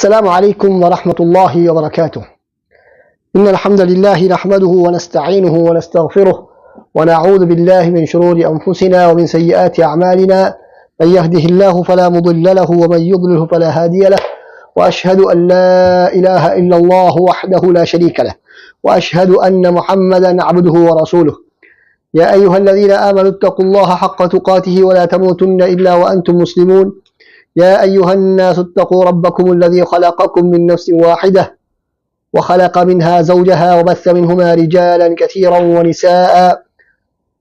السلام عليكم ورحمة الله وبركاته. إن الحمد لله نحمده ونستعينه ونستغفره ونعوذ بالله من شرور أنفسنا ومن سيئات أعمالنا. من يهده الله فلا مضل له ومن يضلله فلا هادي له، وأشهد أن لا إله إلا الله وحده لا شريك له، وأشهد أن محمدا عبده ورسوله. يا أيها الذين آمنوا اتقوا الله حق تقاته ولا تموتن إلا وأنتم مسلمون. يا أيها الناس اتقوا ربكم الذي خلقكم من نفس واحدة وخلق منها زوجها وبث منهما رجالا كثيرا ونساء،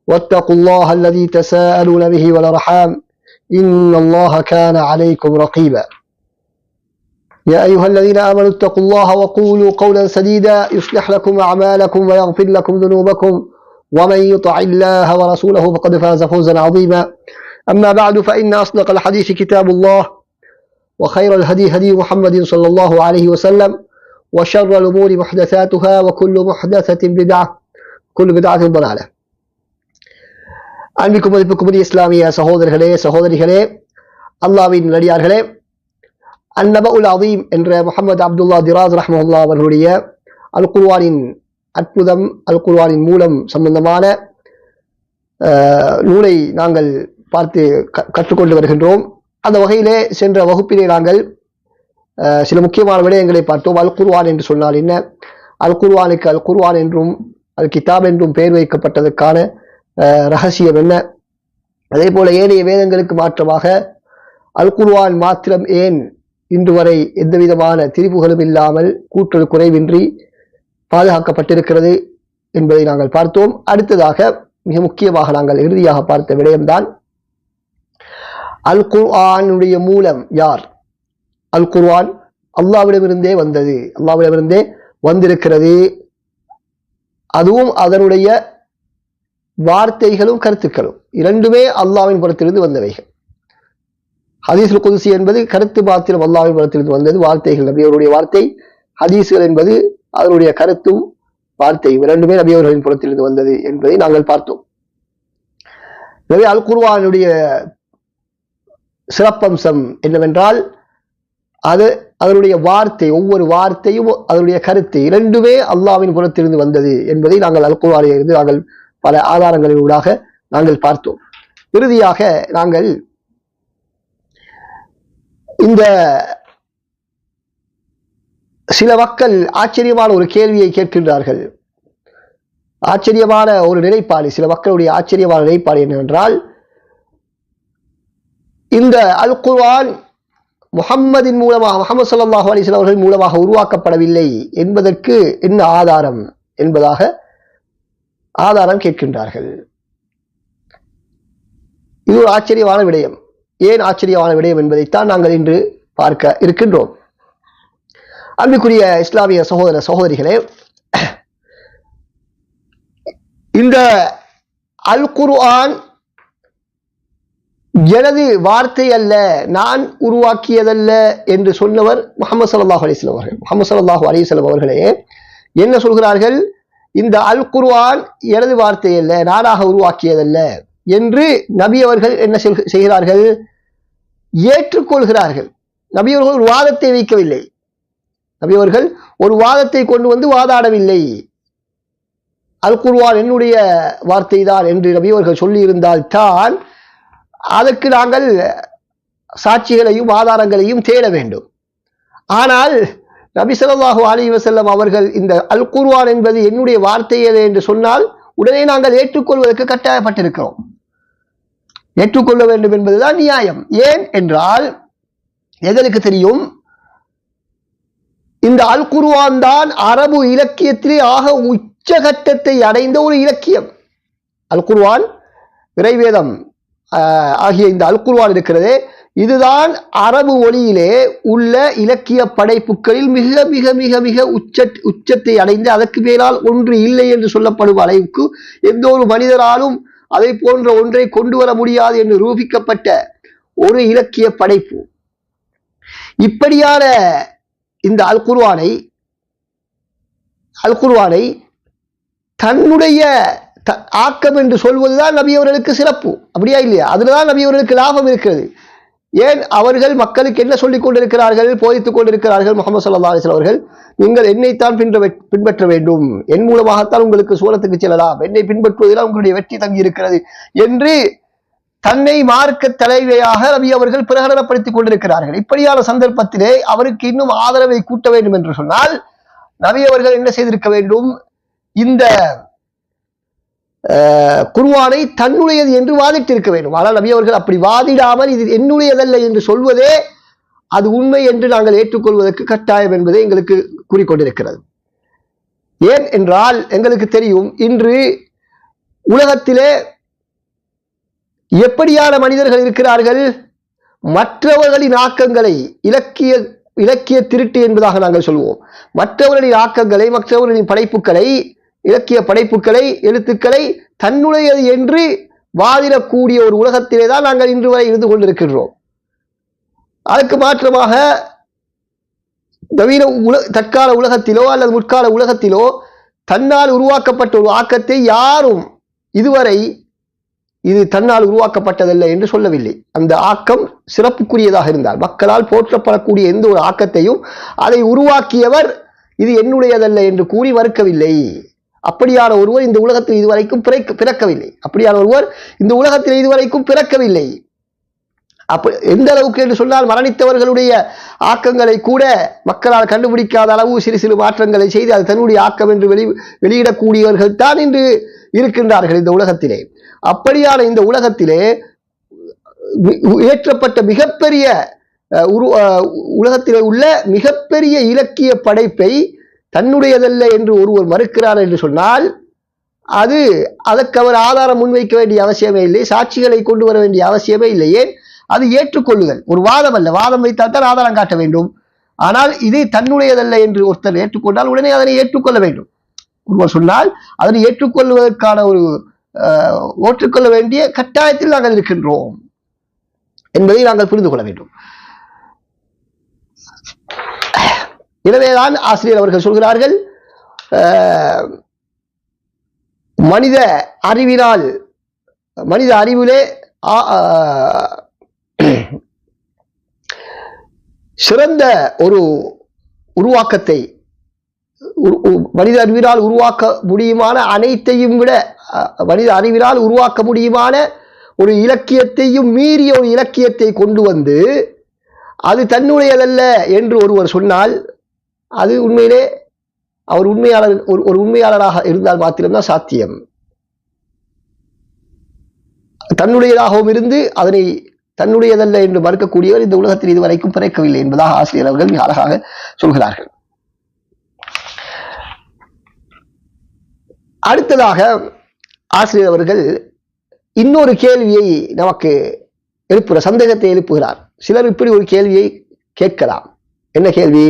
واتقوا الله الذي تساءلون به والأرحام إن الله كان عليكم رقيبا. يا أيها الذين آمنوا اتقوا الله وقولوا قولا سديدا يصلح لكم أعمالكم ويغفر لكم ذنوبكم، ومن يطع الله ورسوله فقد فاز فوزا عظيما. أما بعد، فإن أصدق الحديث كتاب الله، وخير الهدي هدي محمد صلى الله عليه وسلم، وشر الأمور محدثاتها، وكل محدثة بدعة، كل بدعة ضلالة. அன்பிற்கும் மதிப்புக்குரிய இஸ்லாமிய சகோதரர்களே சகோதரிகளே, அல்லாஹ்வின் நல்லடியார்களே, அந்நபஉல் அதீம் என்ற முஹம்மது அப்துல்லா திராஸ் ரஹ்மத்துல்லாஹி அவர்களுடைய அல் குர்ஆனின் அற்புதம், அல் குர்ஆனின் மூலம் சம்பந்தமான நூலை நாங்கள் பார்த்து கற்றுக்கொண்டு வருகின்றோம். அந்த வகையிலே சென்ற வகுப்பிலே நாங்கள் சில முக்கியமான விடயங்களை பார்த்தோம். அல் குர்ஆன் என்று சொன்னால் என்ன, அல் குர்ஆனுக்கு அல் குர்ஆன் என்றும் அல் கிதாப் என்றும் பெயர் வைக்கப்பட்டதற்கான ரகசியம் என்ன, அதே போல ஏனைய வேதங்களுக்கு மாற்றமாக அல் குர்ஆன் மாத்திரம் ஏன் இன்று வரை எந்த விதமான திரிவுகளும் இல்லாமல் கூற்றல் குறைவின்றி பாதுகாக்கப்பட்டிருக்கிறது என்பதை நாங்கள் பார்த்தோம். அடுத்ததாக மிக முக்கியமாக நாங்கள் இறுதியாக பார்த்த விடயம்தான் அல் குர்ஆனுடைய மூலம் யார். அல் குர்ஆன் அல்லாஹ்விடமிருந்தே வந்தது, அல்லாஹ்விடமிருந்தே வந்திருக்கிறது. அதுவும் அதனுடைய வார்த்தைகளும் கருத்துக்களும் இரண்டுமே அல்லாஹ்வின் புறத்திலிருந்து வந்தவைகள். ஹதீஸுல் குதுசி என்பது கருத்து மாத்திரம் அல்லாஹ்வின் புறத்திலிருந்து வந்தது, வார்த்தைகள் நபி அவருடைய வார்த்தை. ஹதீஸ்கள் என்பது அதனுடைய கருத்தும் வார்த்தையும் இரண்டுமே நபி அவர்களின் புறத்திலிருந்து வந்தது என்பதை நாங்கள் பார்த்தோம். எனவே அல் குர்ஆனுடைய சிறப்பம்சம் என்னவென்றால் அதனுடைய வார்த்தை, ஒவ்வொரு வார்த்தையும் அதனுடைய கருத்து இரண்டுமே அல்லாஹ்வின் புறத்திலிருந்து வந்தது என்பதை நாங்கள் அல் குர்ஆனில் இருந்து நாங்கள் பல ஆதாரங்களின் ஊடாக நாங்கள் பார்த்தோம். இறுதியாக நாங்கள் இந்த சில மக்கள் ஆச்சரியமான ஒரு கேள்வியை கேட்கின்றார்கள். ஆச்சரியமான ஒரு நிலைப்பாடு, சில மக்களுடைய ஆச்சரியமான நிலைப்பாடு என்னவென்றால், இந்த அல் குர்ஆன் முஹம்மதின் மூலமாக, முஹம்மது ஸல்லல்லாஹு அலைஹி வஸல்லம் அவர்கள் மூலமாக உருவாக்கப்படவில்லை என்பதற்கு என்ன ஆதாரம் என்பதாக ஆதாரம் கேட்கின்றார்கள். இது ஒரு ஆச்சரியமான விடயம். ஏன் ஆச்சரியமான விடயம் என்பதைத்தான் நாங்கள் இன்று பார்க்க இருக்கின்றோம். அன்புக்குரிய இஸ்லாமிய சகோதர சகோதரிகளே, இந்த அல் குர்ஆன் எனது வார்த்தை அல்ல, நான் உருவாக்கியதல்ல என்று சொன்னவர் முஹம்மது ஸல்லல்லாஹு அலைஹி வஸல்லம் அவர்கள். முஹம்மது ஸல்லல்லாஹு அலைஹி வஸல்லம் அவர்களே என்ன சொல்கிறார்கள்? இந்த அல் குர்ஆன் எனது வார்த்தை அல்ல, நானாக உருவாக்கியதல்ல என்று நபி அவர்கள் என்ன செய்கிறார்கள்? ஏற்றுக்கொள்கிறார்கள். நபி அவர்கள் ஒரு வாதத்தை வைக்கவில்லை, நபி அவர்கள் ஒரு வாதத்தை கொண்டு வந்து வாதாடவில்லை. அல் குர்ஆன் என்னுடைய வார்த்தை தான் என்று நபி அவர்கள் சொல்லியிருந்தால் தான் அதற்கு நாங்கள் சாட்சிகளையும் ஆதாரங்களையும் தேட வேண்டும். ஆனால் நபி ஸல்லல்லாஹு அலைஹி வஸல்லம் அவர்கள் இந்த அல் குர்ஆன் என்பது என்னுடைய வார்த்தையே என்று சொன்னால் உடனே நாங்கள் ஏற்றுக்கொள்வதற்கு கட்டாயப்பட்டிருக்கிறோம். ஏற்றுக்கொள்ள வேண்டும் என்பதுதான் நியாயம். ஏன் என்றால் எதற்கு தெரியும், இந்த அல் குர்ஆன் தான் அரபு இலக்கியத்திலே ஆக உச்சகட்டத்தை அடைந்த ஒரு இலக்கியம். அல் குர்ஆன், இறைவேதம் ஆகிய இந்த அல் குர்ஆன் இருக்கிறதே, இதுதான் அரபு மொழியிலே உள்ள இலக்கிய படைப்புகளில் மிக மிக மிக மிக உச்சத்தை அடைந்து அதற்கு மேலால் ஒன்று இல்லை என்று சொல்லப்படும் அளவுக்கு எந்த ஒரு மனிதராலும் அதை போன்ற ஒன்றை கொண்டு வர முடியாது என்று நிரூபிக்கப்பட்ட ஒரு இலக்கிய படைப்பு. இப்படியான இந்த அல் குர்ஆனை தன்னுடைய ஆக்கம் என்று சொல்வதுதான் நபி அவர்களுக்கு சிறப்பு. அப்படியா இல்லையா? அதுலதான் நபி அவர்களுக்கு லாபம் இருக்கிறது. ஏன் அவர்கள் மக்களுக்கு என்ன சொல்லிக் கொண்டிருக்கிறார்கள், போதித்துக் கொண்டிருக்கிறார்கள்? முஹம்மது ஸல்லல்லாஹு அலைஹி வஸல்லம் அவர்கள், நீங்கள் என்னைத்தான் பின்பற்ற வேண்டும், என் மூலமாகத்தான் உங்களுக்கு சூரத்துக்கு செல்லலாம், என்னை பின்பற்றுவதில் உங்களுடைய வெற்றி தங்கி இருக்கிறது என்று தன்னை மார்க்க தலைவையாக நபி அவர்கள் பிரகடனப்படுத்திக் கொண்டிருக்கிறார்கள். இப்படியான சந்தர்ப்பத்திலே அவருக்கு இன்னும் ஆதரவை கூட்ட வேண்டும் என்று சொன்னால் நபி அவர்கள் என்ன செய்திருக்க வேண்டும்? இந்த குர்ஆனை தன்னுடையது என்று வாதிட்டிருக்க வேண்டும். ஆனால் நபி அவர்கள் அப்படி வாதிடாமல் இது என்னுடையதல்ல என்று சொல்வதே அது உண்மை என்று நாங்கள் ஏற்றுக்கொள்வதற்கு கட்டாயம் என்பதை எங்களுக்கு கூறிக்கொண்டிருக்கிறது. ஏன் என்றால் எங்களுக்கு தெரியும், இன்று உலகத்திலே எப்படியான மனிதர்கள் இருக்கிறார்கள்? மற்றவர்களின் ஆக்கங்களை இலக்கிய திருட்டு என்பதாக நாங்கள் சொல்வோம். மற்றவர்களின் ஆக்கங்களை, மற்றவர்களின் படைப்புகளை, இலக்கிய படைப்புகளை, எழுத்துக்களை தன்னுடையது என்று வாதிடக்கூடிய ஒரு உலகத்திலே தான் நாங்கள் இன்று வரை இருந்து கொண்டிருக்கின்றோம். அதற்கு மாற்றமாக நவீன தற்கால உலகத்திலோ அல்லது முற்கால உலகத்திலோ தன்னால் உருவாக்கப்பட்ட ஒரு ஆக்கத்தை யாரும் இதுவரை இது தன்னால் உருவாக்கப்பட்டதல்ல என்று சொல்லவில்லை. அந்த ஆக்கம் சிறப்புக்குரியதாக இருந்தால், மக்களால் போற்றப்படக்கூடிய எந்த ஒரு ஆக்கத்தையும் அதை உருவாக்கியவர் இது என்னுடையதல்ல என்று கூறி மறுக்கவில்லை. அப்படியான ஒருவர் இந்த உலகத்தில் இதுவரைக்கும் பிறக்கவில்லை. அப்படியான ஒருவர் இந்த உலகத்தில் இதுவரைக்கும் பிறக்கவில்லை. எந்த அளவுக்கு என்று சொன்னால், மரணித்தவர்களுடைய ஆக்கங்களை கூட மக்களால் கண்டுபிடிக்காத அளவு சிறு சிறு மாற்றங்களை செய்து அது தன்னுடைய ஆக்கம் என்று வெளியிடக்கூடியவர்கள் தான் இன்று இருக்கின்றார்கள் இந்த உலகத்திலே. அப்படியான இந்த உலகத்திலே ஏற்றப்பட்ட மிகப்பெரிய உலகத்திலே உள்ள மிகப்பெரிய இலக்கிய படைப்பை தன்னுடையதல்ல என்று ஒருவர் மறுக்கிறார் என்று சொன்னால் அதற்கு அவர் ஆதாரம் முன்வைக்க வேண்டிய அவசியமே இல்லை, சாட்சிகளை கொண்டு வர வேண்டிய அவசியமே இல்லை. ஏன்? அது ஏற்றுக்கொள்ளுதல், ஒரு வாதம் அல்ல. வாதம் வைத்தால் தான் ஆதாரம் காட்ட வேண்டும். ஆனால் இது தன்னுடையதல்ல என்று ஒருத்தர் ஏற்றுக்கொண்டால் உடனே அதனை ஏற்றுக்கொள்ள வேண்டும். ஒருவர் சொன்னால் அதனை ஏற்றுக்கொள்வதற்கான ஒரு ஏற்றுக்கொள்ள வேண்டிய கட்டாயத்தில் நாங்கள் இருக்கின்றோம் என்பதை நாங்கள் புரிந்து கொள்ள வேண்டும். எனவேதான் ஆசிரியர் அவர்கள் சொல்கிறார்கள், மனித அறிவிலே சிறந்த ஒரு உருவாக்கத்தை, மனித அறிவினால் உருவாக்க முடியுமான அனைத்தையும் விட மனித அறிவினால் உருவாக்க முடியுமான ஒரு இலக்கியத்தையும் மீறிய ஒரு இலக்கியத்தை கொண்டு வந்து அது தன்னுடையதல்ல என்று ஒருவர் சொன்னால் அது உண்மையிலே அவர் ஒரு உண்மையாளராக இருந்தால் மாத்திரம்தான் சாத்தியம். தன்னுடையதாகவும் இருந்து அதனை தன்னுடையதல்ல என்று மறுக்கக்கூடியவர் இந்த உலகத்தில் இதுவரைக்கும் பிறக்கவில்லை என்பதாக ஆசிரியர் அவர்கள் மிக அழகாக சொல்கிறார்கள். அடுத்ததாக ஆசிரியர் அவர்கள் இன்னொரு கேள்வியை நமக்கு சந்தேகத்தை எழுப்புகிறார். சிலர் இப்படி ஒரு கேள்வியை கேட்கலாம். என்ன கேள்வி?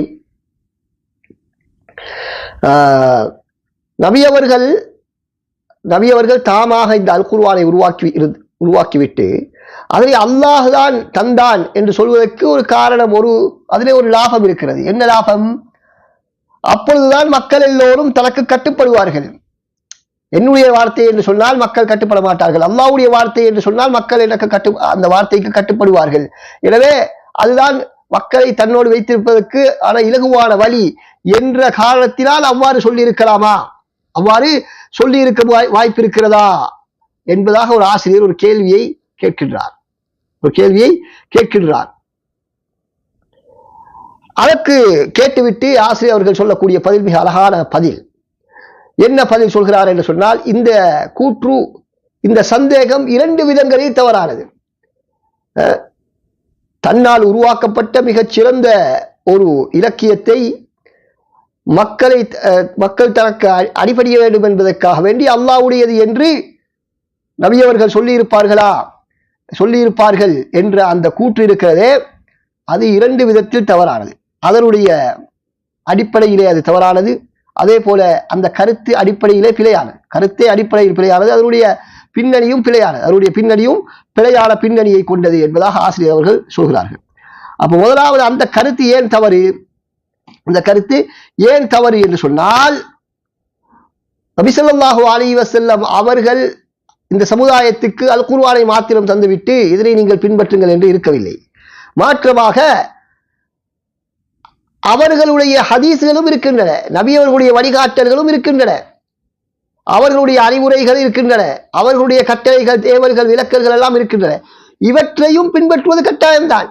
நபி அவர்கள் தாமாக இந்த அல் குர்ஆனை உருவாக்கிவிட்டு அதனை அல்லாஹ் தான் தந்தான் என்று சொல்வதற்கு ஒரு காரணம், அதிலே ஒரு லாபம் இருக்கிறது. என்ன லாபம்? அப்பொழுதுதான் மக்கள் எல்லோரும் தனக்கு கட்டுப்படுவார்கள். என்னுடைய வார்த்தை என்று சொன்னால் மக்கள் கட்டுப்பட மாட்டார்கள், அல்லாஹ்வுடைய வார்த்தை என்று சொன்னால் மக்கள் அந்த வார்த்தைக்கு கட்டுப்படுவார்கள். எனவே அதுதான் மக்களை தன்னோடு வைத்திருப்பதற்கு இலகுவான வழி என்ற காரணத்தினால் அவ்வாறு சொல்லியிருக்கலாமா, அவ்வாறு சொல்லியிருக்க வாய்ப்பு இருக்கிறதா என்பதாக ஒரு ஆசிரியர் ஒரு கேள்வியை கேட்கின்றார். அதற்கு கேட்டுவிட்டு ஆசிரியர் அவர்கள் சொல்லக்கூடிய பதில் மிக அழகான பதில். என்ன பதில் சொல்கிறார் என்று சொன்னால், இந்த சந்தேகம் 2 விதங்களில் தவறானது. தன்னால் உருவாக்கப்பட்ட மிகச் சிறந்த ஒரு இலக்கியத்தை மக்கள் தனக்கு அடிபடிய வேண்டும் என்பதற்காக வேண்டி அல்லாஹ்வுடையது என்று நபி அவர்கள் சொல்லியிருப்பார்கள் என்ற அந்த கூற்று இருக்கிறதே, அது 2 விதத்தில் தவறானது. அதனுடைய அடிப்படையிலே அது தவறானது. அதே போல அந்த கருத்து அடிப்படையிலே பிழையானது. கருத்தே அடிப்படையில் பிழையானது, அதனுடைய பின்னணியும் பிழையானது. அதனுடைய பின்னணியும் பிழையான பின்னணியை கொண்டது என்பதாக ஆசிரியர் அவர்கள் சொல்கிறார்கள். அப்போ முதலாவது அந்த கருத்து ஏன் தவறு? அந்த கருத்து ஏன் தவறு என்று சொன்னால், நபி ஸல்லல்லாஹு அலைஹி வஸல்லம் அவர்கள் இந்த சமுதாயத்துக்கு அல் குர்ஆனை மாத்திரம் தந்துவிட்டு இதனை நீங்கள் பின்பற்றுங்கள் என்று இருக்கவில்லை. மாற்றமாக அவர்களுடைய ஹதீஸ்களும் இருக்கின்றன, நபி அவர்களுடைய வழிகாட்டல்களும் இருக்கின்றன, அவர்களுடைய அறிவுரைகள் இருக்கின்றன, அவர்களுடைய கட்டளைகள், தேவல்கள், விலக்கல்கள் எல்லாம் இருக்கின்றன. இவற்றையும் பின்பற்றுவது கட்டாயம்தான்.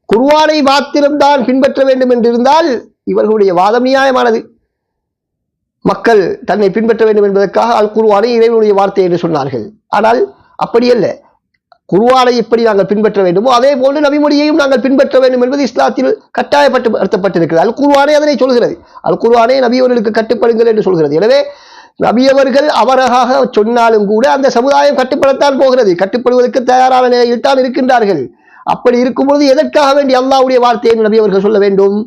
குர்ஆனை மாத்திரம்தான் பின்பற்ற வேண்டும் என்றிருந்தால் இவர்களுடைய வாதம் நியாயமானது. மக்கள் தன்னை பின்பற்ற வேண்டும் என்பதற்காக அல் குர்ஆனை இறைவனுடைய வார்த்தை என்று சொன்னார்கள். ஆனால் அப்படியல்ல. குர்ஆனை எப்படி நாங்கள் பின்பற்ற வேண்டுமோ அதே போன்று நபிமொழியையும் நாங்கள் பின்பற்ற வேண்டும் என்பது இஸ்லாத்தில் கட்டாயப்படுத்தப்பட்டிருக்கிறது. அல் குர்ஆனே அதனை சொல்கிறது. அல் குர்ஆனே நபி அவர்களுக்கு கட்டுப்படுங்கள் என்று சொல்கிறது. எனவே நபி அவர்கள் அவராக சொன்னாலும் கூட அந்த சமுதாயம் கட்டுப்படத்தான் போகிறது. கட்டுப்படுவதற்கு தயாரான நிலையில் தான் இருக்கின்றார்கள். அப்படி இருக்கும்போது எதற்காக வேண்டி அல்லாஹ்வுடைய வார்த்தையை நபி அவர்கள் சொல்ல வேண்டும்?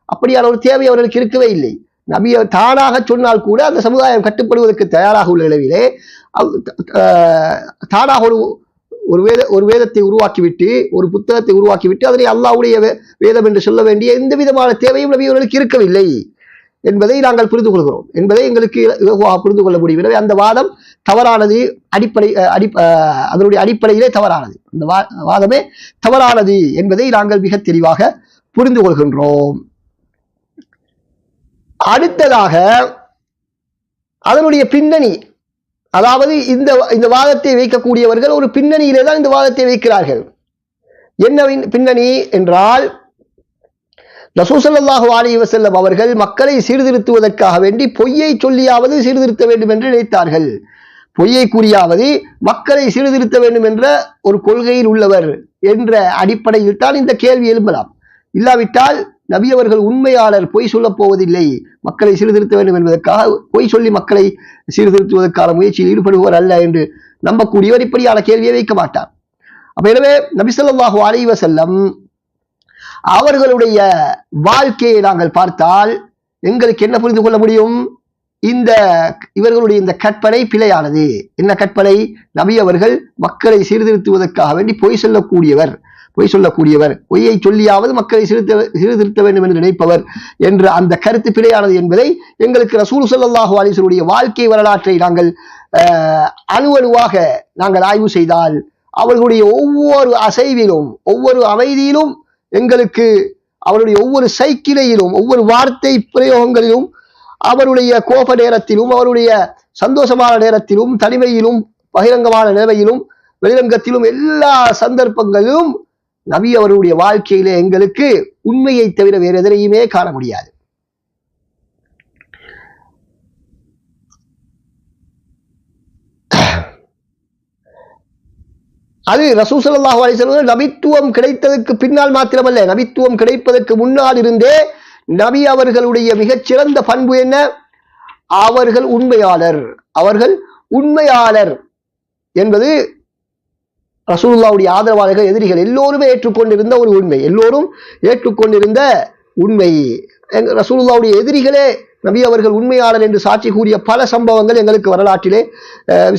அப்படியான ஒரு தேவை அவர்களுக்கு இருக்கவே இல்லை. நபி தானாக சொன்னால் கூட அந்த சமுதாயம் கட்டுப்படுவதற்கு தயாராக உள்ள நிலையிலே தானாக ஒரு வேதத்தை உருவாக்கிவிட்டு, ஒரு புத்தகத்தை உருவாக்கிவிட்டு அதனை அல்லாஹ்வுடைய வேதம் என்று சொல்ல வேண்டிய எந்த விதமான தேவையும் நபி அவர்களுக்கு இருக்கவில்லை என்பதை நாங்கள் புரிந்து கொள்கிறோம், என்பதை எங்களுக்கு புரிந்து கொள்ள முடியும். எனவே அந்த வாதம் தவறானது, அதனுடைய அடிப்படையிலே தவறானது, அந்த வாதமே தவறானது என்பதை நாங்கள் மிக தெளிவாக புரிந்து கொள்கின்றோம். அடுத்ததாக அதனுடைய பின்னணி, அதாவது இந்த வாதத்தை வைக்கக்கூடியவர்கள் ஒரு பின்னணியிலே தான் இந்த வாதத்தை வைக்கிறார்கள். என்ன பின்னணி என்றால், ரசூல் ஸல்லல்லாஹு அலைஹி வஸல்லம் அவர்கள் மக்களை சீர்திருத்துவதற்காக வேண்டி பொய்யை சொல்லியாவது சீர்திருத்த வேண்டும் என்று நினைத்தார்கள். பொய்யை கூறியாவது மக்களை சீர்திருத்த வேண்டும் என்ற ஒரு கொள்கையில் உள்ளவர் என்ற அடிப்படையில் தான் இந்த கேள்வி எழும்பலாம். இல்லாவிட்டால் நபி அவர்கள் உண்மையாளர், பொய் சொல்லப் போவதில்லை, மக்களை சீர்திருத்த வேண்டும் என்பதற்காக பொய் சொல்லி மக்களை சீர்திருத்துவதற்கான முயற்சியில் ஈடுபடுவர் அல்ல என்று நம்பக்கூடியவர் இப்படியான கேள்வியை வைக்க மாட்டார். அப்ப எனவே நபி ஸல்லல்லாஹு அலைஹி வஸல்லம் அவர்களுடைய வாழ்க்கையை நாங்கள் பார்த்தால் எங்களுக்கு என்ன புரிந்து கொள்ள முடியும்? இவர்களுடைய இந்த கற்பனை பிழையானது. என்ன கற்பனை? நபி அவர்கள் மக்களை சீர்திருத்துவதற்காக வேண்டி பொய் சொல்லக்கூடியவர், பொய்யை சொல்லியாவது மக்களை சீர்திருத்த வேண்டும் என்று நினைப்பவர் என்ற அந்த கருத்து பிழையானது என்பதை எங்களுக்கு ரசூல் ஸல்லல்லாஹு அலைஹி வஸல்லம் வாழ்க்கை வரலாற்றை நாங்கள் அணுவணுவாக நாங்கள் ஆய்வு செய்தால் அவர்களுடைய ஒவ்வொரு அசைவிலும், ஒவ்வொரு அமைதியிலும், எங்களுக்கு அவருடைய ஒவ்வொரு சைக்கிளையிலும், ஒவ்வொரு வார்த்தை பிரயோகங்களிலும், அவருடைய கோப நேரத்திலும், அவருடைய சந்தோஷமான நேரத்திலும், தனிமையிலும், பகிரங்கமான நிலைமையிலும், வெளிரங்கத்திலும், எல்லா சந்தர்ப்பங்களிலும் நபி அவருடைய வாழ்க்கையிலே எங்களுக்கு உண்மையை தவிர வேறு எதனையுமே காண முடியாது. அது ரசூல் ஸல்லல்லாஹு அலைஹி வஸல்லம் நபித்துவம் கிடைத்ததற்கு பின்னால் மாத்திரமல்ல, நபித்துவம் கிடைப்பதற்கு முன்னால் இருந்தே நபி அவர்களுடைய மிகச்சிறந்த பண்பு என்ன? அவர்கள் உண்மையாளர் என்பது ரசூலுல்லாஹ்வுடைய ஆதரவாளர்கள், எதிரிகள் எல்லோருமே ஏற்றுக்கொண்டிருந்த ஒரு உண்மை, ரசூலுல்லாஹ்வுடைய எதிரிகளே நபி அவர்கள் உண்மையாளர் என்று சாட்சி கூறிய பல சம்பவங்கள் எங்களுக்கு வரலாற்றிலே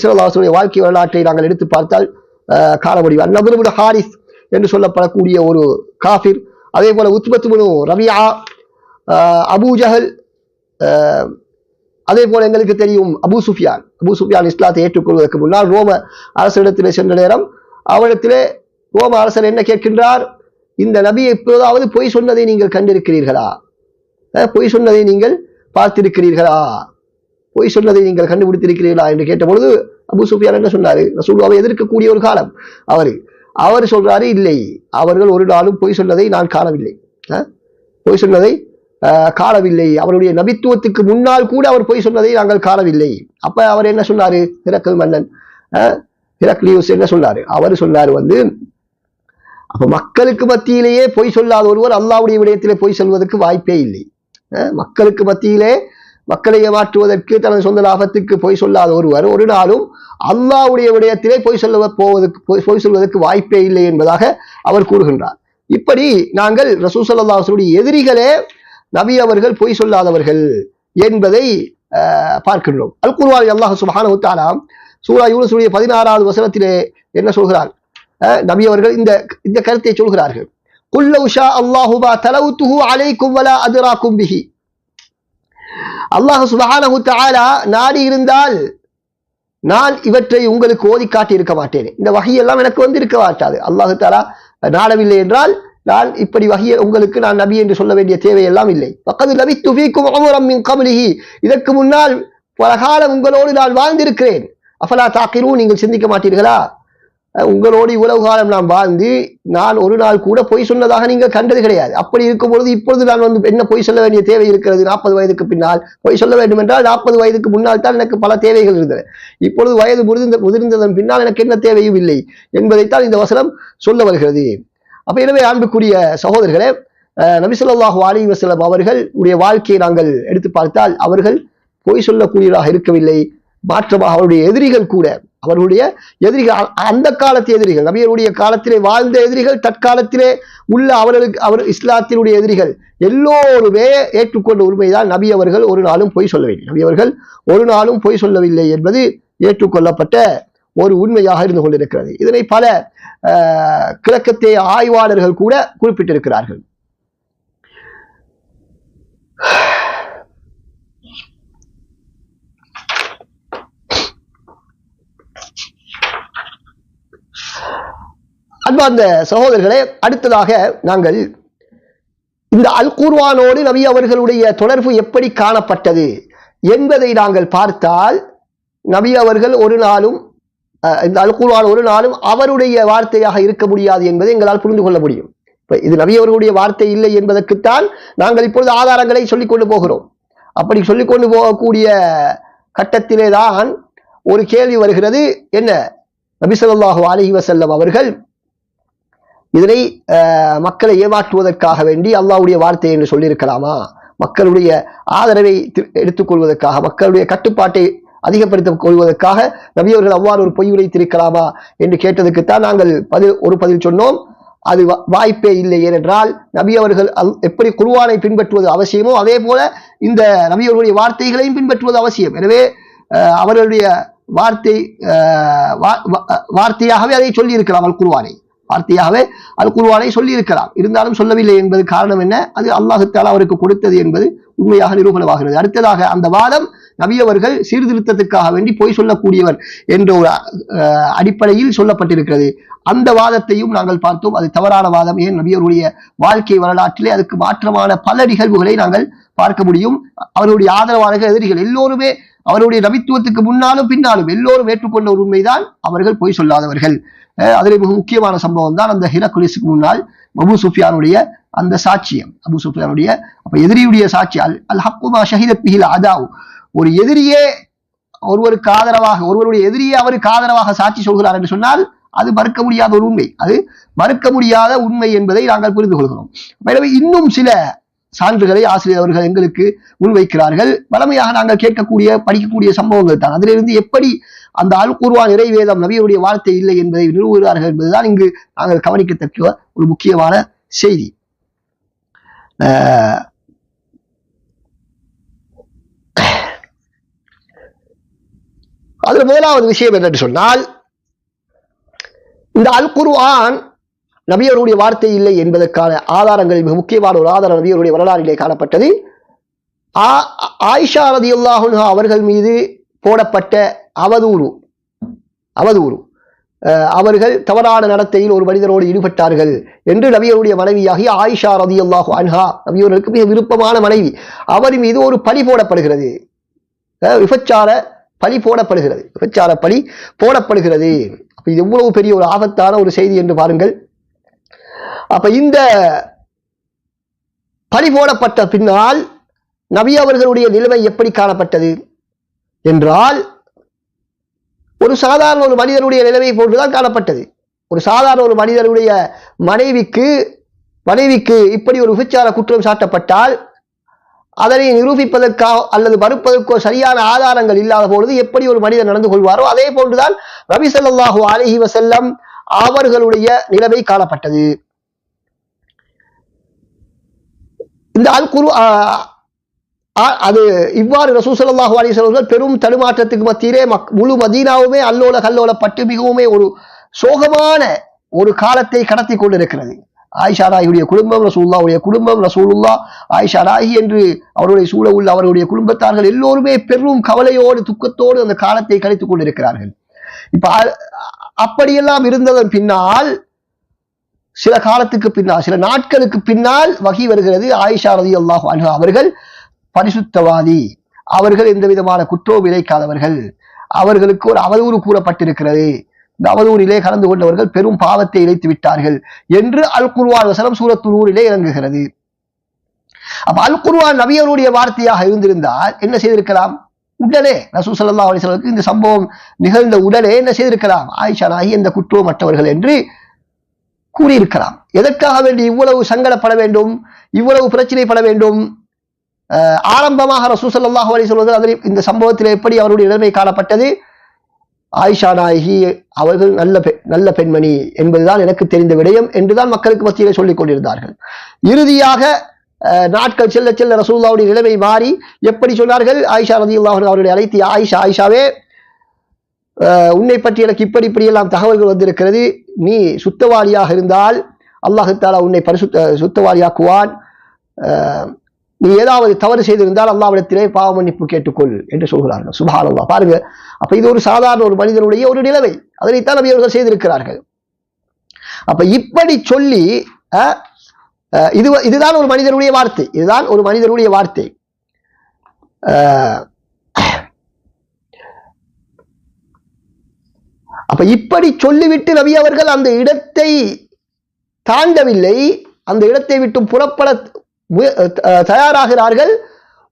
ஸல்லல்லாஹு வாழ்க்கை வரலாற்றை நாங்கள் எடுத்து பார்த்தால் காண முடியும். அன்-நத்ர் இப்னு ஹாரிஸ் என்று சொல்லப்படக்கூடிய ஒரு காஃபிர், அதே போல உத்பத் இப்னு ரபியா, அபூ ஜஹல், அதே போல எங்களுக்கு தெரியும் அபூ சுஃபியான் இஸ்லாத்தை ஏற்றுக்கொள்வதற்கு முன்னால் ரோம அரசரிடத்திலே சென்ற நேரம் அவரிடத்திலே ரோம அரசர் என்ன கேட்கின்றார்? இந்த நபி எப்போதாவது பொய் சொன்னதை நீங்கள் கண்டிருக்கிறீர்களா? பொய் சொன்னதை நீங்கள் பார்த்திருக்கிறீர்களா? பொய் சொன்னதை நீங்கள் கண்டுபிடித்திருக்கிறீர்களா என்று கேட்டபொழுது அபூ சுஃபியான் என்ன சொன்னாரு? ரசூலுல்லாஹ்வை எதிர்க்கக்கூடிய ஒரு காலம் அவர் சொல்றாரு, இல்லை, அவர்கள் ஒரு நாளும் பொய் சொன்னதை நான் காணவில்லை, அவருடைய நபித்துவத்துக்கு முன்னால் கூட அவர் பொய் சொன்னதை நாங்கள் காணவில்லை. அப்ப அவர் என்ன சொன்னாரு? ஹிரக்கல் மன்னன் ஹிரக்லியூஸ் என்ன சொன்னாரு? அவர் சொன்னாரு அப்ப மக்களுக்கு மத்தியிலேயே பொய் சொல்லாத ஒருவர் அல்லாஹ்வுடைய விடயத்திலே பொய் சொல்வதற்கு வாய்ப்பே இல்லை. மக்களுக்கு மத்தியிலே மக்களை ஏமாற்றுவதற்கு, தனது சொந்த லாபத்துக்கு பொய் சொல்லாத ஒருவர் ஒரு நாளும் அல்லாஹ்வுடைய விடயத்திலே பொய் சொல்வதற்கு வாய்ப்பே இல்லை என்பதாக அவர் கூறுகின்றார். இப்படி நாங்கள் ரசூல் ஸல்லல்லாஹு அலைஹி வஸல்லம் எதிரிகளே நபி அவர்கள் பொய் சொல்லாதவர்கள் என்பதை பார்க்கின்றோம். அல் குர்ஆனில் அல்லாஹ் சுப்ஹானஹு வ தஆலா சூரா யூனுஸுடைய 16வது வசனத்திலே என்ன சொல்கிறார்? நபி அவர்கள் இந்த கருத்தை சொல்கிறார்கள். குல் லவ் ஷா அல்லாஹு மா தலவுதுஹு அலைக்கும் வலா அத்ராக்கும் பிஹி. அல்லாஹ் சுப்ஹானஹு வ தஆலா நாடி இருந்தால் நான் இவற்றை உங்களுக்கு ஓதி காட்டி இருக்க மாட்டேன். இந்த வஹி எல்லாம் எனக்கு வந்து இருக்க மாட்டாது. அல்லாஹ் தஆலா நாடவில்லை என்றால் நான் இப்படி வகையை உங்களுக்கு நான் நபி என்று சொல்ல வேண்டிய தேவையெல்லாம் இல்லை. வகது லபித்து ஃபீக்கும் உமரம் மின் கப்லிஹி, இதற்கு முன்னால் பல காலம் உங்களோடு நான் வாழ்ந்திருக்கிறேன். அஃபலா தாக்கிரூன், நீங்கள் சிந்திக்க மாட்டீர்களா? உங்களோடு இவ்வளவு காலம் நான் வாழ்ந்து நான் ஒரு நாள் கூட பொய் சொன்னதாக நீங்கள் கண்டது கிடையாது. அப்படி இருக்கும் பொழுது இப்பொழுது நான் என்ன பொய் சொல்ல வேண்டிய தேவை இருக்கிறது? 40 வயதுக்கு பின்னால் பொய் சொல்ல வேண்டும் என்றால் 40 வயதுக்கு முன்னால் தான் எனக்கு பல தேவைகள் இருந்தது. இப்பொழுது வயது முதிர்ந்ததன் பின்னால் எனக்கு என்ன தேவையும் இல்லை என்பதைத்தான் இந்த வசனம் சொல்ல வருகிறது. அப்ப எனவே அன்புக்குரிய சகோதரர்களே, நபி ஸல்லல்லாஹு அலைஹி வஸல்லம் அவர்களுடைய வாழ்க்கையை நாங்கள் எடுத்து பார்த்தால் அவர்கள் பொய் சொல்லக்கூடியவராக இருக்கவில்லை. மாற்றமாக அவருடைய எதிரிகள் கூட, அவர்களுடைய எதிரிகள், அந்த காலத்து எதிரிகள், நபியருடைய காலத்திலே வாழ்ந்த எதிரிகள், தற்காலத்திலே உள்ள அவர் இஸ்லாத்தினுடைய எதிரிகள் எல்லோருமே ஏற்றுக்கொண்ட உண்மைதான் நபி அவர்கள் ஒரு நாளும் பொய் சொல்லவில்லை. நபி அவர்கள் ஒரு நாளும் பொய் சொல்லவில்லை என்பது ஏற்றுக்கொள்ளப்பட்ட ஒரு உண்மையாக இருந்து கொண்டிருக்கிறது. இதனை பல கிழக்கத்திய ஆய்வாளர்கள் கூட குறிப்பிட்டிருக்கிறார்கள். அன்பார்ந்த சகோதரர்களே, அடுத்ததாக நாங்கள் இந்த அல் குர்ஆனோடு நபி அவர்களுடைய தொடர்பு எப்படி காணப்பட்டது என்பதை நாங்கள் பார்த்தால், நபி அவர்கள் ஒரு நாளும் இந்த அல் குர்ஆன் ஒரு நாளும் அவருடைய வார்த்தையாக இருக்க முடியாது என்பதை எங்களால் புரிந்து கொள்ள முடியும். இது நபி அவர்களுடைய வார்த்தை இல்லை என்பதற்குத்தான் நாங்கள் இப்பொழுது ஆதாரங்களை சொல்லிக் கொண்டு போகிறோம். அப்படி சொல்லிக் கொண்டு போகக்கூடிய கட்டத்திலே தான் ஒரு கேள்வி வருகிறது. என்ன, நபி ஸல்லல்லாஹு அலைஹி வஸல்லம் அவர்கள் இதனை மக்களை ஏமாற்றுவதற்காக வேண்டி அல்லாஹ்வுடைய வார்த்தை என்று சொல்லியிருக்கலாமா? மக்களுடைய ஆதரவை எடுத்துக்கொள்வதற்காக, மக்களுடைய கட்டுப்பாட்டை அதிகப்படுத்திக் கொள்வதற்காக நபி அவர்கள் அவ்வாறு ஒரு பொய் உரைத்திருக்கலாமா என்று கேட்டதுக்குத்தான் நாங்கள் ஒரு பதில் சொன்னோம். அது வாய்ப்பே இல்லை. ஏனென்றால் நபி அவர்கள் எப்படி குர்ஆனை பின்பற்றுவது அவசியமோ அதே போல இந்த நபி அவர்களுடைய வார்த்தைகளையும் பின்பற்றுவது அவசியம். எனவே அவர்களுடைய வார்த்தையாகவே அதை சொல்லி இருக்கலாம், அல் குர்ஆனை வார்த்தையாகவே அல் குர்ஆனை சொல்லி இருக்கலாம். இருந்தாலும் சொல்லவில்லை என்பது காரணம் என்ன? அது அல்லாஹ் தஆலா அவருக்கு கொடுத்தது என்பது உண்மையாக நிரூபணமாகிறது. அடுத்ததாக அந்த வாதம் நபி அவர்கள் சீர்திருத்தத்துக்காக வேண்டி பொய் சொல்லக்கூடியவர் என்ற ஒரு அடிப்படையில் சொல்லப்பட்டிருக்கிறது. அந்த வாதத்தையும் நாங்கள் பார்த்தோம். அது தவறான வாதம். ஏன், நபி அவருடைய வாழ்க்கை வரலாற்றிலே அதுக்கு மாற்றமான பல நிகழ்வுகளை நாங்கள் பார்க்க முடியும். அவருடைய ஆதரவாளர்கள், எதிரிகள் எல்லோருமே அவருடைய நபித்துவத்துக்கு முன்னாலும் பின்னாலும் எல்லோரும் ஏற்றுக்கொண்ட ஒரு உண்மைதான் அவர்கள் பொய் சொல்லாதவர்கள். அதில் மிக முக்கியமான சம்பவம் தான் அந்த ஹிரக்குலிஸுக்கு முன்னால் அபூ சுஃபியானுடைய அந்த சாட்சியம். அபூ சுஃபியானுடைய அப்ப எதிரியுடைய சாட்சி, அல் ஹக்கு மா ஷஹிதத் பிஹில் அதாவு. ஒரு எதிரியே ஒருவருக்கு ஆதரவாக, ஒருவருடைய எதிரியே அவருக்கு ஆதரவாக சாட்சி சொல்கிறார் என்று சொன்னால் அது மறுக்க முடியாத ஒரு உண்மை. அது மறுக்க முடியாத உண்மை என்பதை நாங்கள் புரிந்து கொள்கிறோம். எனவே இன்னும் சில சான்றுகளை ஆசிரியர் அவர்கள் எங்களுக்கு முன்வைக்கிறார்கள். வளமையாக நாங்கள் கேட்கக்கூடிய படிக்கக்கூடிய சம்பவங்கள் தான். அதிலிருந்து எப்படி அந்த அல் குர்ஆன் இறைவேதம் நபியுடைய வார்த்தை இல்லை என்பதை நிறுவுகிறார்கள் என்பதுதான் இங்கு நாங்கள் கவனிக்கத்தக்க ஒரு முக்கியமான செய்தி. அதுல முதலாவது விஷயம் என்னென்று சொன்னால், இந்த அல் குர்ஆன் நபியருடைய வார்த்தை இல்லை என்பதற்கான ஆதாரங்கள் மிக முக்கியமான ஒரு ஆதாரம் நபியருடைய வரலாறிலே காணப்பட்டது. ஆயிஷா ரலியல்லாஹு அன்ஹா அவர்கள் மீது போடப்பட்ட அவதூறு. அவர்கள் தவறான நடத்தையில் ஒரு மனிதரோடு ஈடுபட்டார்கள் என்று நபியருடைய மனைவியாகிய ஆயிஷா ரலியல்லாஹு அன்ஹா, நபியவர்களுக்கு மிக விருப்பமான மனைவி, அவர் மீது ஒரு பழி போடப்படுகிறது. விபச்சார பழி போடப்படுகிறது. விபச்சார பழி போடப்படுகிறது. அப்ப இது எவ்வளவு பெரிய ஒரு ஆபத்தான ஒரு செய்தி என்று பாருங்கள். அப்ப இந்த பழி போடப்பட்ட பின்னால் நபி அவர்களுடைய நிலைமை எப்படி காணப்பட்டது என்றால், ஒரு சாதாரண ஒரு மனிதனுடைய நிலைமை போன்றுதான் காணப்பட்டது. ஒரு சாதாரண ஒரு மனிதனுடைய மனைவிக்கு இப்படி ஒரு விபச்சார குற்றம் சாட்டப்பட்டால் அதனை நிரூபிப்பதற்கோ அல்லது மறுப்பதற்கோ சரியான ஆதாரங்கள் இல்லாத பொழுது எப்படி ஒரு மனிதன் நடந்து கொள்வாரோ அதே போன்றுதான் நபி ஸல்லல்லாஹு அலைஹி வஸல்லம் அவர்களுடைய நிலைமை காணப்பட்டது. இந்த அல் குர்ஆன் அது இவ்வாறு ரசூல் ஸல்லல்லாஹு அலைஹி வஸல்லம் பெரும் தடுமாற்றத்துக்கு மத்தியிலே முழு மதீனாவுமே அல்லோல கல்லோலப்பட்டு மிகவும் ஒரு சோகமான ஒரு காலத்தை கடத்தி கொண்டிருக்கிறது. ஆயிஷா ராயியுடைய குடும்பம், ரசூலுல்லாஹ்வுடைய குடும்பம், ரசூலுல்லாஹ், ஆயிஷா ராயி என்று அவருடைய சூழ உள்ள அவருடைய குடும்பத்தார்கள் எல்லோருமே பெரும் கவலையோடு துக்கத்தோடு அந்த காலத்தை கழித்துக் கொண்டிருக்கிறார்கள். இப்ப அப்படியெல்லாம் இருந்ததன் பின்னால் சில காலத்துக்கு பின்னால், சில நாட்களுக்கு பின்னால் வகி வருகிறது. ஆயிஷா ரலியல்லாஹு அன்ஹா அவர்கள் பரிசுத்தவாதி, அவர்கள் எந்த விதமான குற்றവും இழைக்காதவர்கள், அவர்களுக்கு ஒரு அவதூறு கூறப்பட்டிருக்கிறது, இந்த அவதூறிலே கலந்து கொண்டவர்கள் பெரும் பாவத்தை இழைத்து விட்டார்கள் என்று அல் குர்ஆன் வசனம் சூரத்து நூரிலே இறங்குகிறது. அப்ப அல் குர்ஆன் நபியருடைய வார்த்தையாக இருந்திருந்தால் என்ன செய்திருக்கலாம்? உடனே ரசூல் ஸல்லல்லாஹு அலைஹி வஸல்லம் இந்த சம்பவம் நிகழ்ந்த உடனே என்ன செய்திருக்கலாம்? ஆயிஷா நாயகி எந்த குற்றமற்றவர்கள் என்று கூறியிருக்கலாம். எதற்காக வேண்டி இவ்வளவு சங்கடப்பட வேண்டும், இவ்வளவு பிரச்சனைப்பட வேண்டும்? ஆரம்பமாக ரசூல் ஸல்லல்லாஹு அலைஹி வஸல்லம் இந்த சம்பவத்தில் எப்படி அவருடைய நிலைமை காணப்பட்டது? ஆயிஷா நாயகி அவர்கள் நல்ல பெண்மணி என்பதுதான் எனக்கு தெரிந்த விடயம் என்றுதான் மக்களுக்கு மத்தியிலே சொல்லிக் கொண்டிருந்தார்கள். இறுதியாக நாட்கள் செல்ல செல்ல ரசூலுல்லாஹ்வுடைய நிலைமை மாறி எப்படி சொன்னார்கள்? ஆயிஷா ரலியல்லாஹு அன்ஹா அவருடைய அழைத்து, ஆயிஷாவே, உன்னை பற்றி எனக்கு இப்படியெல்லாம் தகவல்கள் வந்திருக்கிறது, நீ சுத்தவாளியாக இருந்தால் அல்லாஹ் தஆலா உன்னை சுத்தவாளியாக்குவான், நீ ஏதாவது தவறு செய்திருந்தால் அல்லாஹ்விடத்திலே பாவ மன்னிப்பு கேட்டுக்கொள் என்று சொல்கிறார்கள். சுப்ஹானல்லாஹ். பாருங்க, அப்ப இது ஒரு சாதாரண ஒரு மனிதனுடைய ஒரு நிலைமை, அதனைத்தான் நபி அவர்கள் செய்திருக்கிறார்கள். அப்ப இப்படி சொல்லி இதுதான் ஒரு மனிதனுடைய வார்த்தை, இதுதான் ஒரு மனிதனுடைய வார்த்தை. அப்ப இப்படி சொல்லிவிட்டு நபி அவர்கள் அந்த இடத்தை தாண்டவில்லை, அந்த இடத்தை விட்டு புறப்பட தயாராகிறார்கள்.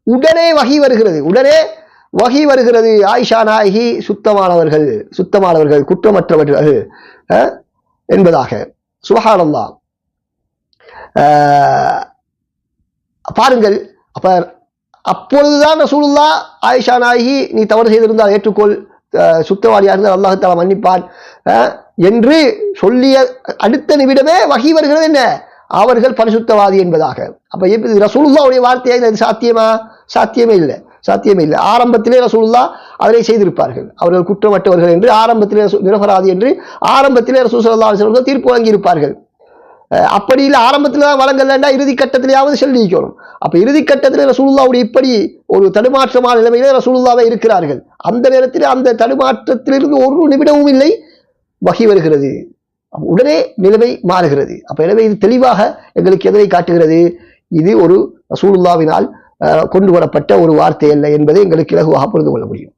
உடனே வகி வருகிறது, ஆயிஷா நாயகி சுத்தமானவர்கள் குற்றமற்றவர்கள் என்பதாக. சுப்ஹானல்லாஹ். பாருங்கள், அப்பொழுதுதான் ரசூலுல்லாஹ் ஆயிஷா நாயகி நீ தவறு செய்திருந்தால் ஏற்றுக்கொள், சுத்தவாளியாக இருந்தால் அல்லாஹ் தஆலா மன்னிப்பான் என்று சொல்லிய அடுத்த நிமிடமே வகி வருகிறது. என்ன? அவர்கள் பரிசுத்தவாதி என்பதாக. அப்ப ரசூலுல்லாஹ்வுடைய வார்த்தையை இது சாத்தியமே இல்லை. ஆரம்பத்திலே ரசூலுல்லாஹ் அதனை செய்திருப்பார்கள், அவர்கள் குற்றமற்றவர்கள் என்று ஆரம்பத்திலே, நிரபராதி என்று ஆரம்பத்திலே ரசூல் ஸல்லல்லாஹு அலைஹி வஸல்லம் தீர்ப்பு வழங்கி இருப்பார்கள். அப்படி இல்லை, ஆரம்பத்தில் தான் வழங்கலண்டா இறுதி கட்டத்திலேயாவது சொல்லிக்கணும். அப்ப இறுதி கட்டத்தில் ரசூலுல்லாஹ்வுடைய இப்படி ஒரு தடுமாற்றமான நிலைமையிலே ரசூலுல்லாஹ்வே இருக்கிறார்கள். அந்த நேரத்தில் அந்த தடுமாற்றத்திலிருந்து ஒரு நிமிடமும் இல்லை, வகி வருகிறது, உடனே நிலைமை மாறுகிறது. அப்ப எனவே இது தெளிவாக எங்களுக்கு எதனை காட்டுகிறது? இது ஒரு ரசூலுல்லாஹ்வினால் கொண்டு வரப்பட்ட ஒரு வார்த்தை அல்ல என்பதை எங்களுக்கு இலகுவாக புரிந்து கொள்ள முடியும்.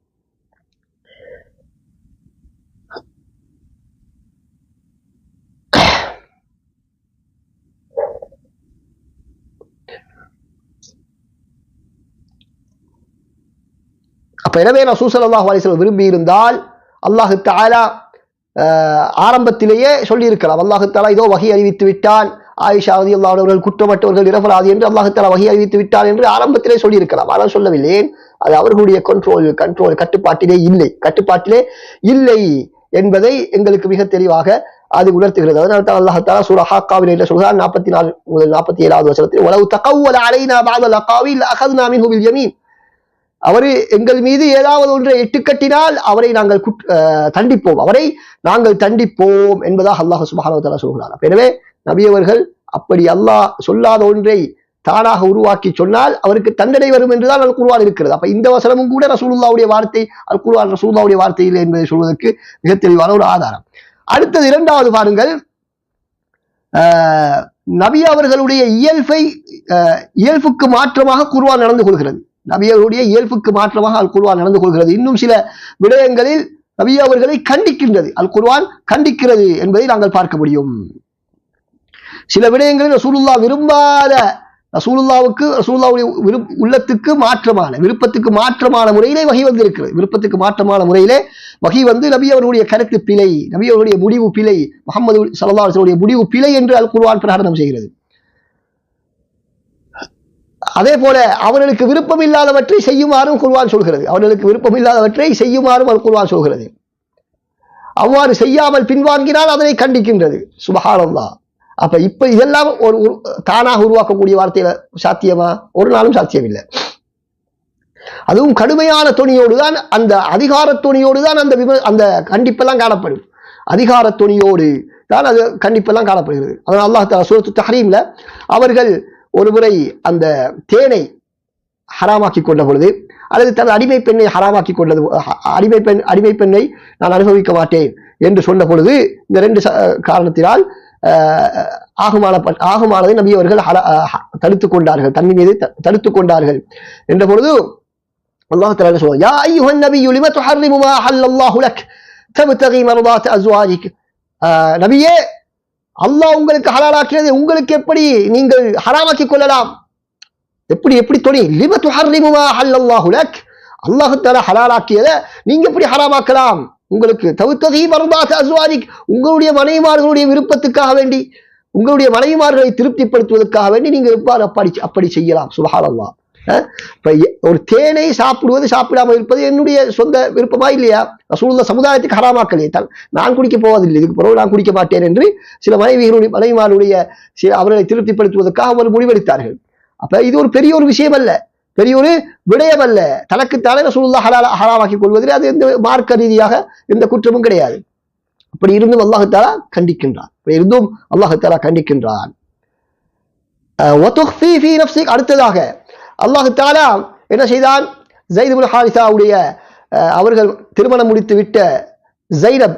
அப்ப எனவே ரசூல் ஸல்லல்லாஹு அலைஹி வஸல்லம் விரும்பி இருந்தால் அல்லாஹ் தஆலா ஆரம்பத்திலேயே சொல்லியிருக்கலாம். அல்லாஹ் தஆலா இதோ வஹி அறிவித்து விட்டான், ஆயிஷா ரலியல்லாஹு அன்ஹா அவர்கள் குற்றமற்றவர்கள், நிரபராதி என்று அல்லாஹ் தஆலா வஹி அறிவித்து விட்டான் என்று ஆரம்பத்திலே சொல்லியிருக்கலாம். ஆனால் சொல்லவில்லை. அது அவர்களுடைய கட்டுப்பாட்டிலே இல்லை என்பதை எங்களுக்கு மிக தெளிவாக அது உணர்த்துகிறது. அதனால தான் அல்லாஹ் தஆலா சூரா ஹாக்காவில் என்ன சொல்கிறார்? 44 முதல் 47வது வசனத்தில், வலவ் தகவ்வல அலைனா பஅதல் அகாவில் அகத்னா மின்ஹு பில் யமீன், அவர் எங்கள் மீது ஏதாவது ஒன்றை எட்டுக்கட்டினால் அவரை நாங்கள் தண்டிப்போம் என்பதாக அல்லாஹ் சுப்ஹானஹு வ தஆலா சொல்கிறார். எனவே நபி அவர்கள் அப்படி அல்லாஹ் சொல்லாத ஒன்றை தானாக உருவாக்கி சொன்னால் அவருக்கு தண்டனை வரும் என்றுதான் அல் குர்ஆன் இருக்கிறது. அப்ப இந்த வசனமும் கூட ரசூலுல்லாஹ்வுடைய வார்த்தை, அல் குர்ஆன் ரசூலுல்லாஹ்வுடைய வார்த்தை இல்லை என்பதை சொல்வதற்கு மிக தெளிவான ஒரு ஆதாரம். அடுத்தது இரண்டாவது பாருங்கள், நபி அவர்களுடைய இயல்புக்கு மாற்றமாக குர்ஆன் நடந்து கொள்கிறது. நபியவர்களுடைய இயல்புக்கு மாற்றமாக அல் குர்ஆன் நடந்து கொள்கிறது. இன்னும் சில விடயங்களில் நபி அவர்களை கண்டிக்கின்றது, அல் குர்ஆன் கண்டிக்கிறது என்பதை நாங்கள் பார்க்க முடியும். சில விடயங்களில் ரசூலுல்லாஹ் விரும்பாத, ரசூலுல்லாஹ்வுடைய உள்ளத்துக்கு மாற்றமான, விருப்பத்துக்கு மாற்றமான முறையிலே வஹி வந்திருக்கிறது. விருப்பத்துக்கு மாற்றமான முறையிலே வஹி வந்து நபி அவர்களுடைய கருத்து பிழை, நபி அவர்களுடைய முடிவு பிழை, முஹம்மது ஸல்லல்லாஹு அலைஹி வஸல்லம் முடிவு பிழை என்று அல் குர்ஆன் பிரகடனம் செய்கிறது. அதே போல அவர்களுக்கு விருப்பம் இல்லாதவற்றை செய்யுமாறும் குர்ஆன் சொல்கிறது. அல் குர்ஆன் சொல்கிறது. அவ்வாறு செய்யாமல் பின்வாங்கினால் அதனை கண்டிக்கின்றது. சுப்ஹானல்லாஹ். அப்ப இப்ப இதெல்லாம் ஒரு தானாக உருவாக்கக்கூடிய வார்த்தையில சாத்தியமா? ஒரு நாளும் சாத்தியம் இல்லை. அதுவும் கடுமையான துணியோடு தான், அந்த அதிகார துணியோடு தான் அந்த கண்டிப்பெல்லாம் காணப்படும். அதிகார துணியோடு தான் அது கண்டிப்பெல்லாம் காணப்படுகிறது. அதனால் அல்லாஹ் தஆலா சூரத்து தஹ்ரீம்ல அவர்கள் ஒருமுறை அந்த தேனை ஹராமாக்கி கொண்ட பொழுது, அல்லது தனது அடிமை பெண்ணை ஹராமாக்கி கொண்டது, அடிமை பெண்ணை நான் அனுபவிக்க மாட்டேன் என்று சொன்ன பொழுது, இந்த ரெண்டு காரணத்தினால் ஆகுமானதை நபி அவர்கள் தடுத்துக் கொண்டார்கள், தன்னின் மீது தடுத்துக் கொண்டார்கள் என்ற பொழுது அல்லாஹ் தஆலா சொல்றார், யா அய்யுஹன் நபியு லிம துஹர்ரிமு மா அஹல்லல்லாஹு லக் தப்தகி மர்தாத் அஸ்வாஜிக். நபியே, அல்லாஹ் உங்களுக்கு ஹலாலாக்கியதை உங்களுக்கு எப்படி நீங்கள் ஹராமாக்கிக் கொள்ளலாம்? எப்படி எப்படி தொடி லிம துஹர்ரிமு மா அஹல்லல்லாஹு லக், அல்லாஹ் தஆலா ஹலாலாக்கியதை நீங்க எப்படி ஹராமாக்கலாம்? உங்களுக்கு தப்தகி மர்தாத் அஸ்வாஜிக், உங்களுடைய மனைவிமார்களுடைய விருப்பத்துக்காக வேண்டி, உங்களுடைய மனைவிமார்களை திருப்திப்படுத்துவதற்காக வேண்டி நீங்க எவ்வாறு அப்படி செய்யலாம்? சுப்ஹானல்லாஹ். ஒரு தேனை சாப்பிடுவது சாப்பிடாமல் இருப்பது என்னுடைய சொந்த விருப்பமா இல்லையா? ரசூலுல்லாஹ் சமுதாயத்துக்கு ஹராமாக்கலையே, நான் குடிக்க போவதில்லை, இதுக்கு பிறகு நான் குடிக்க மாட்டேன் என்று சில மனைவிமாருடைய அவர்களை திருப்திப்படுத்துவதற்காக அவர் முடிவெடுத்தார்கள். அப்ப இது ஒரு பெரிய ஒரு விஷயம் அல்ல, பெரிய ஒரு விடயம் அல்ல. தனக்குத்தானே ரசூலுல்லாஹ் ஹராமாக்கிக் கொள்வதில் அது எந்த மார்க்க ரீதியாக எந்த குற்றமும் கிடையாது. அப்படி இருந்தும் அல்லாஹ் தஆலா கண்டிக்கின்றான், அடுத்ததாக அல்லாஹ் தஆலா என்ன செய்தான்? ஸைத் இப்னு ஹாரிஸாவுடைய அவர்கள் திருமணம் முடித்து விட்ட ஸைனப்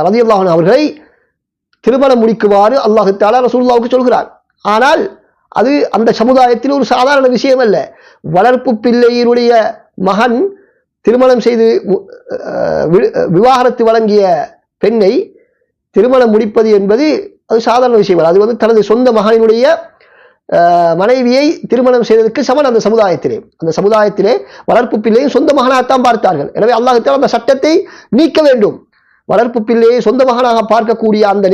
ரலியல்லாஹு அன்ஹா அவர்களை திருமணம் முடிக்குமாறு அல்லாஹ் தஆலா ரசூலுல்லாஹ்வுக்கு சொல்கிறார். ஆனால் அது அந்த சமுதாயத்தில் ஒரு சாதாரண விஷயம் அல்ல. வளர்ப்பு பிள்ளையினுடைய மகன் திருமணம் செய்து விவாகரத்து வழங்கிய பெண்ணை திருமணம் முடிப்பது என்பது அது சாதாரண விஷயம் அல்ல. அது தனது சொந்த மகனினுடைய மனைவியை திருமணம் செய்வதற்கு சமன். அந்த சமுதாயத்திலே வளர்ப்பு பிள்ளையை சொந்த மகனாகத்தான் பார்த்தார்கள். எனவே அல்லாஹ் தஆலா அந்த சட்டத்தை நீக்க வேண்டும். வளர்ப்பு பிள்ளையை சொந்த மகனாக பார்க்கக்கூடிய அந்த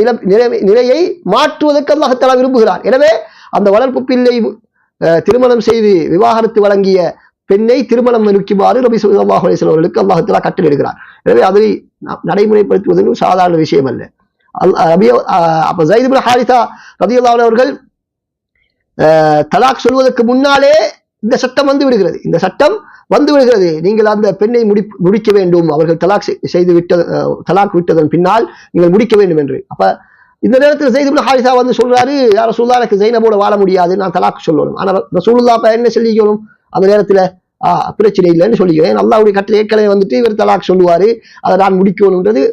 நிலையை மாற்றுவதற்கு அல்லாஹ் தஆலா விரும்புகிறார். எனவே அந்த வளர்ப்பு பிள்ளை திருமணம் செய்து விவாகரத்து வழங்கிய பெண்ணை திருமணம் முடிக்குமாறு நபி ஸல்லல்லாஹு அலைஹி வஸல்லம் அவர்களுக்கு அல்லாஹ் தஆலா கட்டளையிடுகிறார். எனவே அதை நடைமுறைப்படுத்துவது சாதாரண விஷயம் அல்ல. அப்ப ஸைத் இப்னு ஹாரிஸா ரலியல்லாஹு அன்ஹு அவர்கள் தலாக் சொல்வதற்கு முன்னாலே இந்த சட்டம் வந்து விடுகிறது. நீங்கள் அந்த பெண்ணை முடிக்க வேண்டும், அவர்கள் தலாக் விட்டதன் பின்னால் நீங்கள் முடிக்க வேண்டும் என்று. அப்ப இந்த நேரத்தில் ஸைத் இப்னு ஹாரிஸா வந்து சொல்றாரு, யா ரசூலுல்லாஹ், எனக்கு ஸைனபோட வாழ முடியாது, நான் தலாக் சொல்லணும். ஆனா ரசூலுல்லாஹ் என்ன சொல்லிக்கணும் அந்த நேரத்தில்? பிரச்சனை இல்லைன்னு சொல்லிக்கிறேன். அல்லாஹ்வுடைய கட்டளை ஏற்கனவே வந்துட்டு இவர் தலாக் சொல்லுவாரு, அதை நான் முடிக்கணும்ன்றது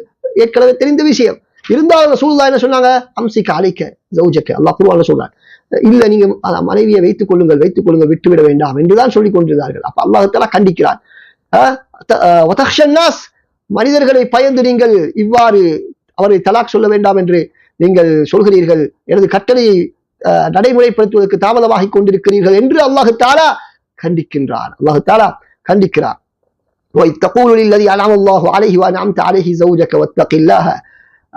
ஏற்கனவே தெரிந்த விஷயம். இருந்தாலும் ரசூலுல்லாஹ் என்ன சொன்னாங்க? அம்சிக அலைக ஸௌஜக, அல்லாஹ் குர்ஆன்ல சொல்றார், இல்ல நீங்க மனைவியை வைத்துக் கொள்ளுங்கள், விட்டுவிட வேண்டாம் என்றுதான் சொல்லிக் கொண்டிருந்தார்கள். அப்ப அல்லாஹ் தஆலா கண்டிக்கிறார். மனிதர்களை பயந்து நீங்கள் இவ்வாறு அவரை தலாக் சொல்ல வேண்டாம் என்று நீங்கள் சொல்கிறீர்கள், எனது கட்டளையை நடைமுறைப்படுத்துவதற்கு தாமதமாகிக் கொண்டிருக்கிறீர்கள் என்று அல்லாஹ் தஆலா கண்டிக்கிறார். وَإِتَّقُولُ لِلَّذِي أَنْعَمَ اللَّهُ عَلَيْهِ وَأَنْعَمْتَ عَلَيْهِ زَوْجَكَ وَاتَّقِ اللَّهَ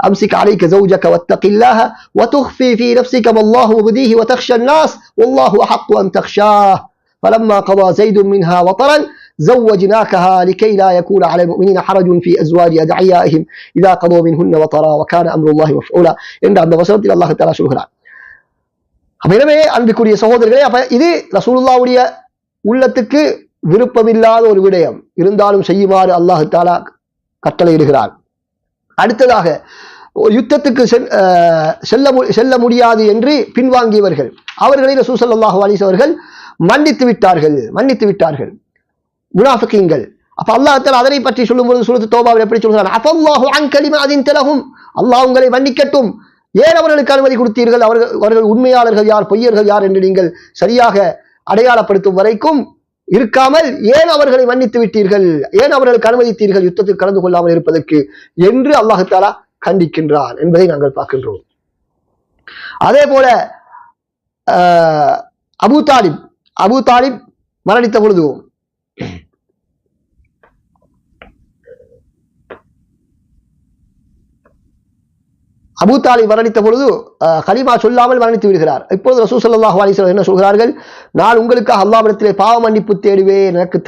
أمسك عليك زوجك واتق الله وتخفي في نفسك ما الله مبديه وتخشى الناس والله أحق أن تخشاه فلما قضى زيد منها وطرا زوجناكها لكي لا يكون على المؤمنين حرج في أزواج أدعيائهم إذا قضوا منهن وطرا وكان أمر الله مفعولا. என்ற அந்த வசனத்தில் அல்லாஹ் தஆலா சொல்கிறார். எனவே அன்பிற்குரிய சகோதரர்களே, அப்ப இது ரசூலுல்லாஹ்வுடைய உள்ளத்துக்கு விருப்பமில்லாத ஒரு விடயம், இருந்தாலும் செய்யுமாறு அல்லாஹ் தஆலா கட்டளையிடுகிறார். அடுத்ததாக யுத்தத்துக்கு செல்ல முடியாது என்று பின்வாங்கியவர்கள், அவர்களை ரசூல் ஸல்லல்லாஹு அலைஹி வஸல்லம் அவர்கள் மன்னித்து விட்டார்கள் முனாஃபிகீன்கள். அப்ப அல்லாஹ் தஆலா அதனை பற்றி சொல்லும்போது சூரத்து தௌபாவில் எப்படி சொல்கிறான்? அஃபல்லாஹு அன்க லிமா அதின்த லஹும், அல்லாஹ் உங்களை மன்னிக்கட்டும், ஏன் அவர்களுக்கு அனுமதி கொடுத்தீர்கள்? அவர்கள் உண்மையாளர்கள் யார், பொய்யர்கள் யார் என்று நீங்கள் சரியாக அடையாளப்படுத்தும் வரைக்கும் இருக்காமல் ஏன் அவர்களை மன்னித்து விட்டீர்கள், ஏன் அவர்களுக்கு அனுமதித்தீர்கள் யுத்தத்தில் கலந்து கொள்ளாமல் இருப்பதற்கு என்று அல்லாஹ் தஆலா கண்டிக்கின்றான் என்பதை நாங்கள் பார்க்கின்றோம். அதே போல அபூ தாலிப் மரணித்த பொழுது கலிமா சொல்லாமல் மரணித்து விடுகிறார். இப்போது ரசூல் ஸல்லல்லாஹு அலைஹி வஸல்லம் என்ன சொல்கிறார்கள்? நான் உங்களுக்காக அல்லாஹ்விடத்திலே பாவ மன்னிப்பு தேடுவேன், எனக்கு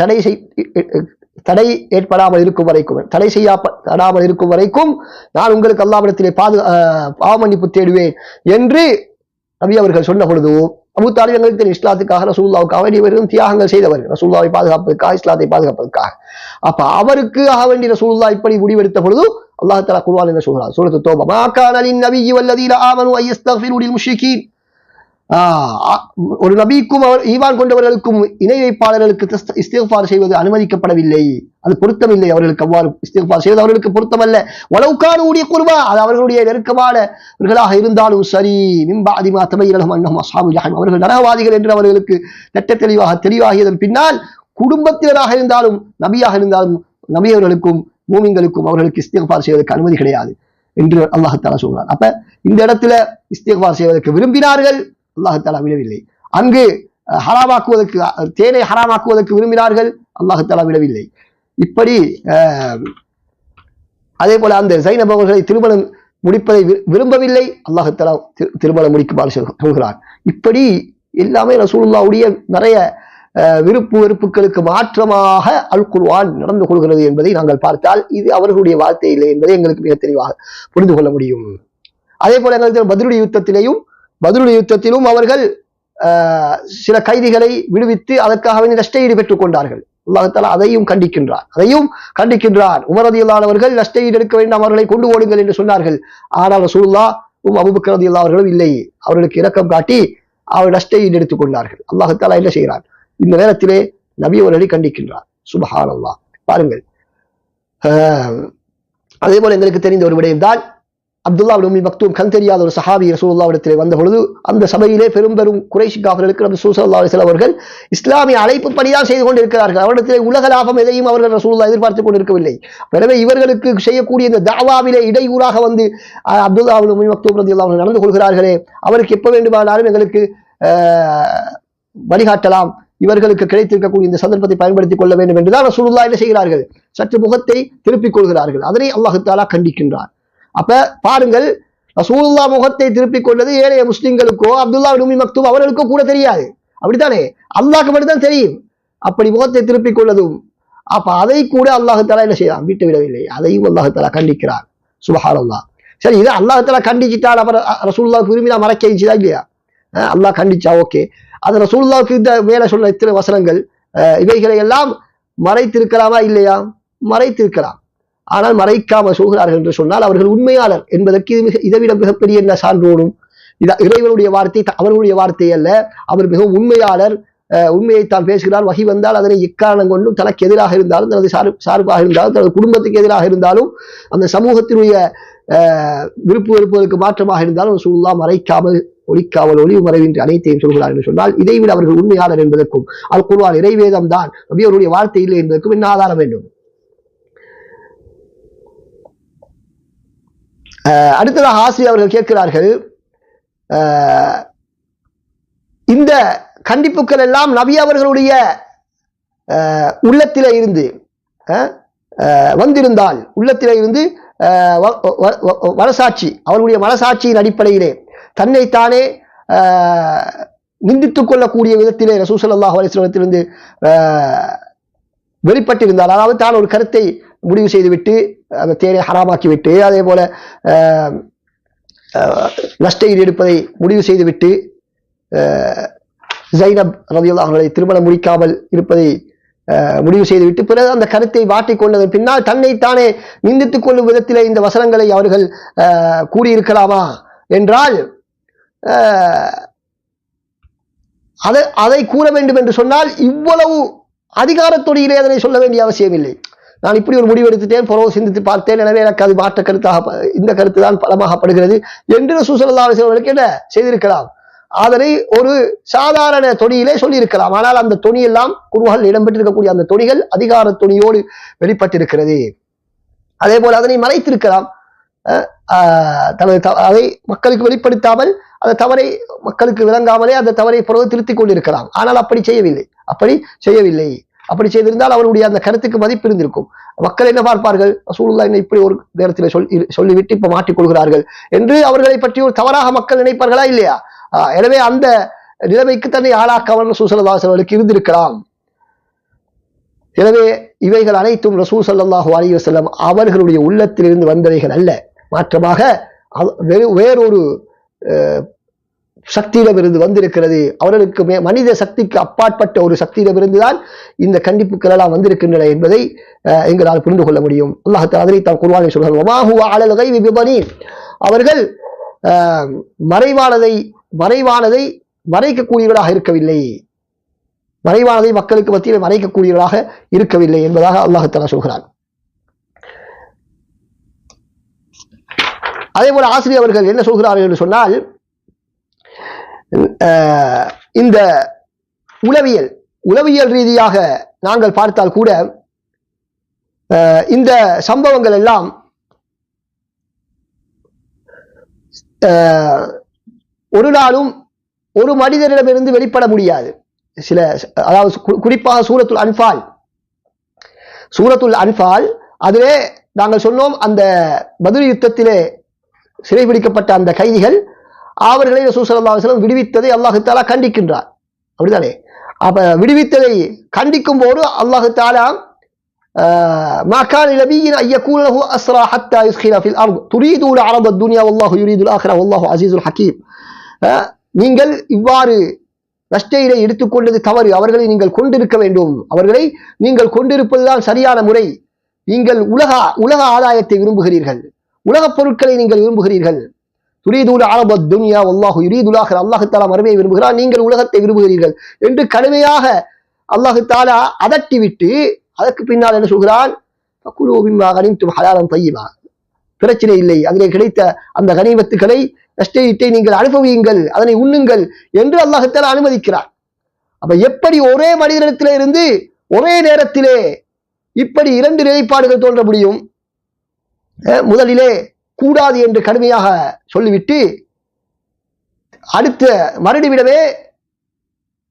தடை ஏற்படாமல் இருக்கும் வரைக்கும், தடை செய்யப்படாமல் இருக்கும் வரைக்கும் நான் உங்களுக்கு அல்லாஹ்விடத்திலே பாவ மன்னிப்பு தேடுவேன் என்று நபி அவர்கள் சொன்ன பொழுது, அபூ தாலிப் எங்களுக்கு இஸ்லாத்துக்காக ரசூலுல்லாஹ்வுக்காக வேண்டிய தியாகங்கள் செய்தவர், ரசூலுல்லாஹ்வை பாதுகாப்பதற்காக, இஸ்லாத்தை பாதுகாப்பதற்காக. அப்ப அவருக்கு ஆக வேண்டிய ரசூலுல்லாஹ் இப்படி முடிவெடுத்த பொழுது அல்லாஹ் தஆலா குர்ஆனில் என்ன சொல்கிறார்? சூரத்து தௌபா, மா கான லின் நபிய்யி வல்லதீன ஆமனு அன் யஸ்தக்ஃபிரு லில் முஷ்ரிகீன், ஒரு நபிக்கும் ஈமான் கொண்டவர்களுக்கும் இணை வைப்பாளர்களுக்கு இஸ்திக்ஃபார் செய்வது அனுமதிக்கப்படவில்லை, அது பொருத்தமில்லை. அவர்களுக்கு அவ்வாறு இஸ்திக்ஃபார் செய்வது அவர்களுக்கு பொருத்தமல்ல. வலவுகானுடைய குர்பா, அது அவர்களுடைய நெருக்கமானவர்களாக இருந்தாலும் சரி. மிம்பா அதிமா தபையினஹும் அன்னஹும் அஸ்ஹாபுல் ஜஹீம், அவர்கள் நரகவாதிகள் என்று அவர்களுக்கு தெளிவாகியதன் பின்னால் குடும்பத்தினராக இருந்தாலும் நபியாக இருந்தாலும் நபியவர்களுக்கும் மூமின்களுக்கும் அவர்களுக்கு இஸ்திக்ஃபார் செய்வதற்கு அனுமதி கிடையாது என்று அல்லாஹ் தஆலா சொல்றார். அப்ப இந்த இடத்துல இஸ்திக்ஃபார் செய்வதற்கு விரும்பினார்கள், அல்லாஹ் தஆலா விடவில்லை. அங்கு ஹராமாக்குவதற்கு தேனை ஹராமாக்குவதற்கு விரும்பினார்கள், அல்லாஹ் தஆலா விடவில்லை. இப்படி அதே போல அந்த ஜைனப் அவர்களை திருமணம் முடிப்பதை விரும்பவில்லை, அல்லாஹ் தஆலா திருமணம் முடிக்குமாறு சொல்கிறார். இப்படி எல்லாமே ரசூலுல்லாஹ்வுடைய நிறைய விருப்பு வெறுப்புகளுக்கு மாற்றமாக அல் குர்ஆன் நடந்து கொள்கிறது என்பதை நாங்கள் பார்த்தால் இது அவர்களுடைய வார்த்தை இல்லை என்பதை எங்களுக்கு மிக தெளிவாக புரிந்து கொள்ள முடியும். அதே போல எங்களுக்கு பத்ருடைய யுத்தத்திலும் அவர்கள் சில கைதிகளை விடுவித்து அதற்காக நஷ்டஈடு பெற்றுக் கொண்டார்கள். அல்லாஹ் தஆலா அதையும் கண்டிக்கின்றார். உமர் ரலியல்லாஹு அன்ஹு அவர்கள் நஷ்டஈடு எடுக்க வேண்டாம், அவர்களை கொண்டு ஓடுங்கள் என்று சொன்னார்கள். ஆனால் ரசூலுல்லாஹ் அபூபக்கர் ரலியல்லாஹு அவர்களும் இல்லை, அவர்களுக்கு இரக்கம் காட்டி அவர் நஷ்டஈடு எடுத்துக் கொண்டார்கள். அல்லாஹ் தஆலா என்ன செய்கிறார்? இந்த நேரத்திலே நபி அவர்களை கண்டிக்கின்றார். சுப்ஹானல்லாஹ். பாருங்கள், அதே போல எங்களுக்கு தெரிந்த ஒரு விடயம் தான், அப்துல்லா இப்னு உம்மி மக்தூம் கண் தெரியாத ஒரு சஹாபி ரசூலுல்லாஹ்விடத்திலே வந்த பொழுது அந்த சபையிலே பெரும் குறைஷி காஃபிர்களுக்கு நபி ஸல்லல்லாஹு அலைஹி வஸல்லம் அவர்கள் இஸ்லாமிய அழைப்பு பணிதான் செய்து கொண்டிருக்கிறார்கள். அவரிடத்திலே உலக லாபம் எதையும் அவர்கள் ரசூலுல்லாஹ் எதிர்பார்த்துக் கொண்டிருக்கவில்லை. எனவே இவர்களுக்கு செய்யக்கூடிய இந்த தாவாவிலே இடையூறாக வந்து அப்துல்லா இப்னு உம்மி மக்தூம் ரலியல்லாஹு அன்ஹு நடந்து கொள்கிறார்களே, அவருக்கு எப்ப வேண்டுமானாலும் எங்களுக்கு வழிகாட்டலாம், இவர்களுக்கு கிடைத்திருக்கக்கூடிய இந்த சந்தர்ப்பத்தை பயன்படுத்திக் கொள்ள வேண்டும் என்றுதான் ரசூலுல்லாஹ் என்ன செய்கிறார்கள்? சற்று முகத்தை திருப்பிக் கொள்கிறார்கள். அதனை அல்லாஹ் தஆலா கண்டிக்கின்றார். அப்ப பாருங்கள், ரசூலுல்லாஹ் முகத்தை திருப்பிக் கொண்டது ஏனைய முஸ்லிம்களுக்கோ அப்துல்லா இப்னு உம்மி மக்தூம் அவர்களுக்கோ கூட தெரியாது. அப்படித்தானே? அல்லாஹ்க்கு மட்டும்தான் தெரியும். அப்படி முகத்தை திருப்பிக் கொள்ளதும் அப்ப அதை கூட அல்லாஹ் தஆலா என்ன செய்யலாம்? விட்டு விடவில்லை. அதையும் அல்லாஹ் தஆலா கண்டிக்கிறார். சுப்ஹானல்லாஹ். சரி, இது அல்லாஹ் தஆலா கண்டிச்சிட்டால் அப்புறம் ரசூலுல்லாஹ் விரும்பினா மறைக்க இருந்துச்சா இல்லையா? அல்லாஹ் கண்டிச்சா ஓகே. அது ரசூலுல்லாஹ்வுக்கு இந்த மேல சொன்ன இத்தனை வசனங்கள் இவைகளை எல்லாம் மறைத்திருக்கலாமா இல்லையா? மறைத்திருக்கலாம். ஆனால் மறைக்காம சொல்கிறார்கள் என்று சொன்னால் அவர்கள் உண்மையாளர் என்பதற்கு இதைவிட மிகப்பெரிய என்ன சான்றோடும்? இறைவனுடைய வார்த்தை அவர்களுடைய வார்த்தை அல்ல, அவர் மிகவும் உண்மையாளர். உண்மையைத்தான் பேசுகிறார். வகி வந்தால் அதனை எக்காரணம் கொண்டும் தனக்கு எதிராக இருந்தாலும், தனது சார்பாக இருந்தாலும், தனது குடும்பத்துக்கு எதிராக இருந்தாலும், அந்த சமூகத்தினுடைய விருப்பு வெறுப்புகளுக்கு மாற்றமாக இருந்தாலும் ரசூலுல்லாஹ் மறைக்காமல் ஒழிக்காமல் ஒளிவு மறைவின்றி அனைத்தையும் சொல்கிறார் என்று சொன்னால் இதைவிட அவர்கள் உண்மையாளர் என்பதற்கும் அல் குர்ஆன் இறைவேதம் தான் நபி அவருடைய வார்த்தை இல்லை என்பதற்கும் என்ன ஆதாரம் வேண்டும்? அடுத்ததாக ஆசிரியர் அவர்கள் கேட்கிறார்கள், இந்த கண்டிப்புகள் எல்லாம் நபி அவர்களுடைய உள்ளத்திலே இருந்து வந்திருந்தால், உள்ளத்திலே இருந்து மனசாட்சி அவர்களுடைய மனசாட்சியின் அடிப்படையிலே தன்னைத்தானே நிந்தித்துக் கொள்ளக்கூடிய விதத்திலே ரசூல் ஸல்லல்லாஹு அலைஹி வஸல்லத்திலிருந்து வெளிப்பட்டிருந்தால், அதாவது தான் ஒரு கருத்தை முடிவு செய்துவிட்டு அந்த தேனை ஹராமாக்கிவிட்டு, அதே போல நஷ்டஈடு எடுப்பதை முடிவு செய்துவிட்டு ஜைனப் ரலியல்லாஹு அன்ஹா திருமணம் முடிக்காமல் இருப்பதை முடிவு செய்துவிட்டு பிறகு அந்த கருத்தை மாற்றிக் கொண்டதன் பின்னால் தன்னைத்தானே நிந்தித்துக் கொள்ளும் விதத்திலே இந்த வசனங்களை அவர்கள் கூறியிருக்கலாமா என்றால், அதை கூற வேண்டும் என்று சொன்னால் இவ்வளவு அதிகாரத்தொடியிலே அதனை சொல்ல வேண்டிய அவசியம் இல்லை. நான் இப்படி ஒரு முடிவு எடுத்துட்டேன், புறவு சிந்தித்து பார்த்தேன், எனவே எனக்கு அது மாற்ற கருத்தாக இந்த கருத்து தான் பலமாகப்படுகிறது என்று ரசூல் ஸல்லல்லாஹு அலைஹி வஸல்லம் என்ன செய்திருக்கலாம்? அதனை ஒரு சாதாரண தொனியிலே சொல்லியிருக்கலாம். ஆனால் அந்த தொனி எல்லாம் குர்ஆனில் இடம்பெற்றிருக்கக்கூடிய அந்த தொனிகள் அதிகார தொனியோடு வெளிப்பட்டிருக்கிறது. அதே போல அதனை மறைத்திருக்கலாம். அதை மக்களுக்கு வெளிப்படுத்தாமல் அந்த தவறை மக்களுக்கு விளங்காமலே அந்த தவறை பிறகு திருத்திக் கொண்டிருக்கலாம். ஆனால் அப்படி செய்யவில்லை. அப்படி செய்திருந்தால் அவருடைய அந்த கருத்துக்கு மதிப்பு இருந்திருக்கும். மக்கள் என்ன பார்ப்பார்கள்? ரசூலுல்லாஹ் என்ன இப்படி ஒரு நேரத்தில் சொல்லிவிட்டு இப்ப மாற்றிக்கொள்கிறார்கள் என்று அவர்களை பற்றி ஒரு தவறாக மக்கள் நினைப்பார்களா இல்லையா? எனவே அந்த நிலைமைக்கு தன்னை ஆளாக்காமல் ரசூல் ஸல்லல்லாஹு அலைஹி வஸல்லம் இருந்திருக்கலாம். எனவே இவைகள் அனைத்தும் ரசூல் ஸல்லல்லாஹு அலைஹி வஸல்லம் அவர்களுடைய உள்ளத்திலிருந்து வந்தவைகள் அல்ல, மாற்றமாக வேறொரு சக்தியிடமிருந்து வந்திருக்கிறது. அவர்களுக்கு மனித சக்திக்கு அப்பாற்பட்ட ஒரு சக்தியிடமிருந்துதான் இந்த கண்டிப்புகள் எல்லாம் வந்திருக்கின்றன என்பதை எங்களால் புரிந்து கொள்ள முடியும். அல்லாஹ் தஆலா அதனை தான் குர்ஆனில் சொல்கிறார், வமா ஹுவ அலல் கைபி பிதனீன். அவர்கள் மறைவானதை மறைக்கக்கூடியவர்களாக இருக்கவில்லை, மறைவானதை மக்களுக்கு மத்தியில் மறைக்கக்கூடியவர்களாக இருக்கவில்லை என்பதாக அல்லாஹ் தஆலா சொல்கிறான். அதே போல ஆசிரியர் அவர்கள் என்ன சொல்கிறார்கள் என்று சொன்னால், இந்த உளவியல் ரீதியாக நாங்கள் பார்த்தால் கூட இந்த சம்பவங்கள் எல்லாம் ஒரு நாளும் ஒரு மனிதரிடமிருந்து வெளிப்பட முடியாது. சில அதாவது குறிப்பாக சூரத்துல் அன்பால் அதிலே நாங்கள் சொன்னோம், அந்த பத்ர் யுத்தத்திலே சிறைபிடிக்கப்பட்ட அந்த கைதிகள் அவர்களை ரசூல் ஸல்லல்லாஹு அலைஹி வஸல்லம் விடுவித்ததை அல்லாஹ் தஆலா கண்டிக்கின்றார். அப்படிதானே? அப்ப விடுவித்ததை கண்டிக்கும் போது அல்லாஹ் தஆலா ما كان لنبي أن يكون له أسرى حتى يثخن في الأرض تريدون عرض الدنيا والله يريد الآخرة والله عزيز حكيم. நீங்கள் இவ்வாறு நஷ்டையிலே எடுத்துக்கொண்டது தவறு, அவர்களை நீங்கள் கொண்டிருக்க வேண்டும், அவர்களை நீங்கள் கொண்டிருப்பதுதான் சரியான முறை. நீங்கள் உலக ஆதாயத்தை விரும்புகிறீர்கள், உலகப் பொருட்களை நீங்கள் விரும்புகிறீர்கள். துரீதுன அரபத் துன்யா வல்லாஹு யுரீதுல் ஆখিরা, அல்லாஹ் தஆலா மறுமையை விரும்புகிறான், நீங்கள் உலகத்தை விரும்புகிறீர்கள் என்று கடுமையாக அல்லாஹ் தஆலா அதட்டிவிட்டு அதற்கு பின்னால் என்ன சொல்கிறான், ஃபகுலூ மிம்மா கனிம்தும் ஹலாலன் தய்யிபா, பிரச்சனை இல்லை, அதிலே கிடைத்த அந்த கனிமத்துக்களை நஷ்டத்தை நீங்கள் அனுபவியுங்கள், அதனை உண்ணுங்கள் என்று அல்லாஹ் தஆலா அனுமதிக்கிறார். அப்ப எப்படி ஒரே மனிதனிடத்திலே இருந்து ஒரே நேரத்திலே இப்படி இரண்டு நிலைப்பாடுகள் தோன்ற முடியும்? முதலிலே கூடாது என்று கடுமையாக சொல்லிவிட்டு அடுத்த மறுநிமிடமே